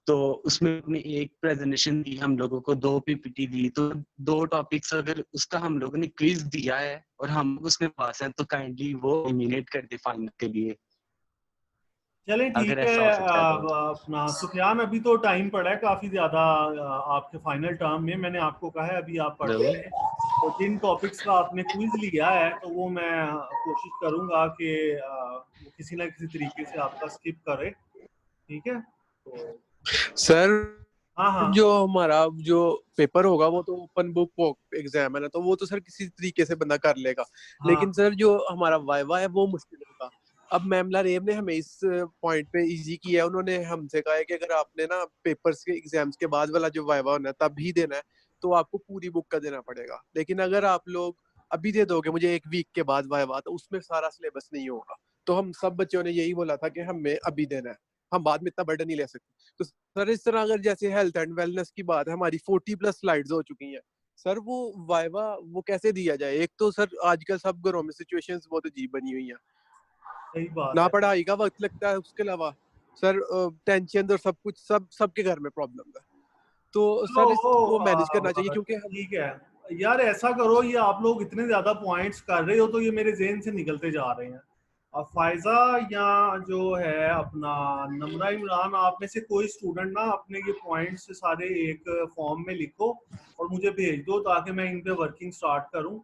S7: तो उसमें अपने एक प्रेजेंटेशन दी, हम लोगों को 2 पीपीटी दी, तो 2 टॉपिक्स अगर उसका हम लोगों ने क्विज दिया है और हम उसमें पास हैं तो काइंडली वो नॉमिनेट कर दे फाइनल के लिए,
S2: चलें
S7: अगर
S2: ठीक है।
S7: ऐसा हो सकता है तो।
S2: अपना सुफियान अभी तो टाइम पड़ा है काफी ज्यादा आपके फाइनल टर्म में। मैंने आपको कहा है अभी आप पढ़ते
S7: हेलो
S2: रहे, तो जिन टॉपिक्स का आपने क्विज लिया है तो वो मैं कोशिश करूंगा कि वो किसी ना किसी तरीके से आपका स्किप करे, ठीक है? तो
S8: सर
S2: हाँ हाँ
S8: जो हमारा जो पेपर होगा वो तो ओपन बुक एग्जाम है ना, तो वो तो सर किसी तरीके से बंदा कर लेगा।
S2: हाँ
S8: लेकिन सर जो हमारा वाइवा है वो मुश्किल होगा। अब मैम लारेब ने हमें इस पॉइंट पे इजी किया है। उन्होंने हमसे कहा है कि अगर आपने ना पेपर्स के एग्जाम्स के बाद वाला जो वाइवा होना है तब ही देना है तो आपको पूरी बुक का देना पड़ेगा। लेकिन अगर आप लोग अभी दे दोगे मुझे 1 वीक के बाद वाइवा, तो उसमें सारा सिलेबस नहीं होगा। तो हम सब बच्चों ने यही बोला था कि हमें अभी देना है, हम बाद में इतना बर्डन नहीं ले सकते। तो सर इस तरह अगर जैसे हेल्थ एंड वेलनेस की बात है, हमारी 40+ स्लाइड्स हो चुकी हैं सर, वो वाइवा वो कैसे दिया जाए? एक तो सर आजकल सब घरों में सिचुएशंस बहुत अजीब बनी हुई हैं,
S2: सही बात
S8: ना
S2: है।
S8: पढ़ाई का वक्त लगता है, उसके अलावा सर टेंशन और सब कुछ सबके घर में प्रॉब्लम है। तो
S2: तो
S8: सर इसको मैनेज करना चाहिए क्योंकि हम
S2: ठीक है यार, ऐसा करो, ये आप लोग इतने ज्यादा पॉइंट्स कर रहे हो तो ये मेरे जेहन से निकलते जा रहे हैं। अब फायजा या जो है अपना नमरा इमरान, आप में से कोई स्टूडेंट ना अपने ये पॉइंट्स सारे एक फॉर्म में लिखो और मुझे भेज दो ताकि मैं इन पे वर्किंग स्टार्ट करूं।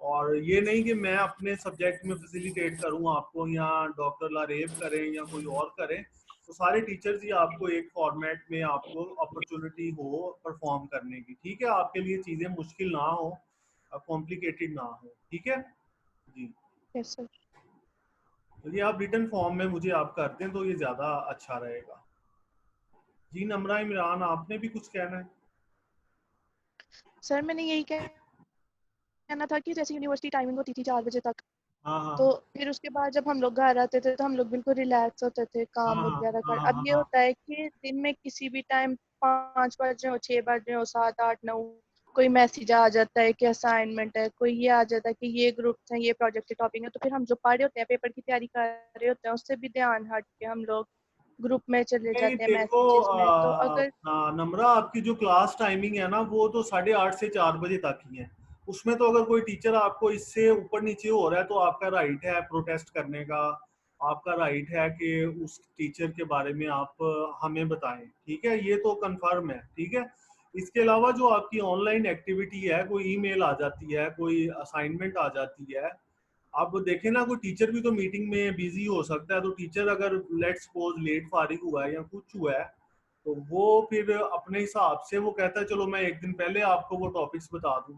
S2: और ये नहीं कि मैं अपने सब्जेक्ट में फैसिलिटेट करूं आपको, या डॉक्टर लारेब करें या कोई और करें। तो सारे टीचर्स ही आपको एक फॉर्मेट में आपको अपॉर्चुनिटी हो परफॉर्म करने की, ठीक है? आपके लिए चीजें मुश्किल ना हो, कॉम्प्लिकेटेड ना हो, ठीक है जी?
S3: Yes sir.
S2: तो ये आप रिटर्न फॉर्म में मुझे आप कर दें तो ये ज्यादा अच्छा रहेगा। जी नमरा इमरान, आपने भी कुछ कहना है?
S3: सर मैंने यही कहना था कि जैसे यूनिवर्सिटी टाइमिंग होती थी 4 बजे तक,
S2: हाँ हाँ
S3: तो फिर उसके बाद जब हम लोग घर आते थे तो हम लोग बिल्कुल रिलैक्स होते थे,
S2: हाँ
S3: काम
S2: हाँ
S3: वगैरह
S2: हाँ
S3: कर।
S2: हाँ
S3: अब
S2: हाँ
S3: ये
S2: हाँ।
S3: होता है कि दिन में किसी भी टाइम 5 बज रहे हो, 6 बज रहे हो, 7, 8, 9, कोई मैसेज आ जाता है कि असाइनमेंट है, कोई ये आ जाता है कि ये ग्रुप्स हैं, ये प्रोजेक्ट के टॉपिक है, तो फिर हम जो पढ़ रहे होते हैं, पेपर की तैयारी कर रहे होते हैं, उससे भी ध्यान हट के हम लोग ग्रुप में चले
S2: नहीं
S3: जाते हैं,
S2: देखो
S3: मैसेजेस में। तो अगर
S2: नम्रा, आपकी जो क्लास टाइमिंग है ना वो तो 8:30 से 4 बजे तक ही है। उसमें तो अगर कोई टीचर आपको इससे ऊपर नीचे हो रहा है तो आपका राइट है प्रोटेस्ट करने का, आपका राइट है कि उस टीचर के बारे में आप हमें बताएं, ठीक है, ये तो कंफर्म है, ठीक है। इसके अलावा जो आपकी ऑनलाइन एक्टिविटी है, कोई ईमेल आ जाती है, कोई असाइनमेंट आ जाती है, आप देखें ना, कोई टीचर भी तो मीटिंग में बिजी हो सकता है, तो टीचर अगर लेट्स सपोज लेट फारिग हुआ है या कुछ हुआ है तो वो फिर अपने हिसाब से वो कहता है चलो मैं एक दिन पहले आपको वो टॉपिक्स बता दूं।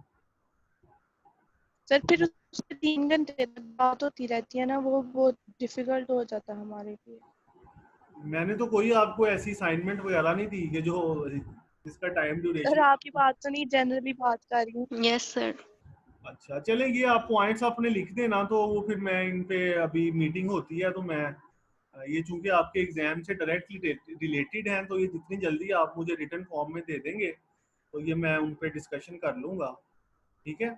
S3: सर फिर उससे 3 घंटे तक बात होती रहती है ना, वो बहुत डिफिकल्ट हो जाता है हमारे लिए।
S2: मैंने तो कोई आपको ऐसी असाइनमेंट वगैरह नहीं दी कि जो जिसका टाइम
S3: सर
S2: ड्यूरेशन।
S3: आपकी बात तो नहीं, जनरली बात कर रही हूँ।
S9: Yes sir.
S2: अच्छा चलेंगे, आप पॉइंट्स अपने लिख देना, तो वो फिर मैं इन पे अभी मीटिंग होती है तो मैं ये चूंकि आपके एग्जाम से डायरेक्टली रिलेटेड हैं तो ये जितनी जल्दी आप मुझे रिटर्न फॉर्म में दे देंगे तो ये मैं उन पे डिस्कशन कर लूंगा, ठीक है।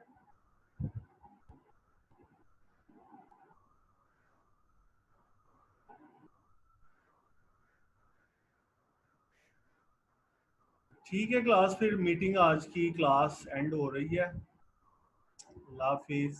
S2: ठीक है क्लास, फिर मीटिंग आज की क्लास एंड हो रही है। अल्लाह हाफिज।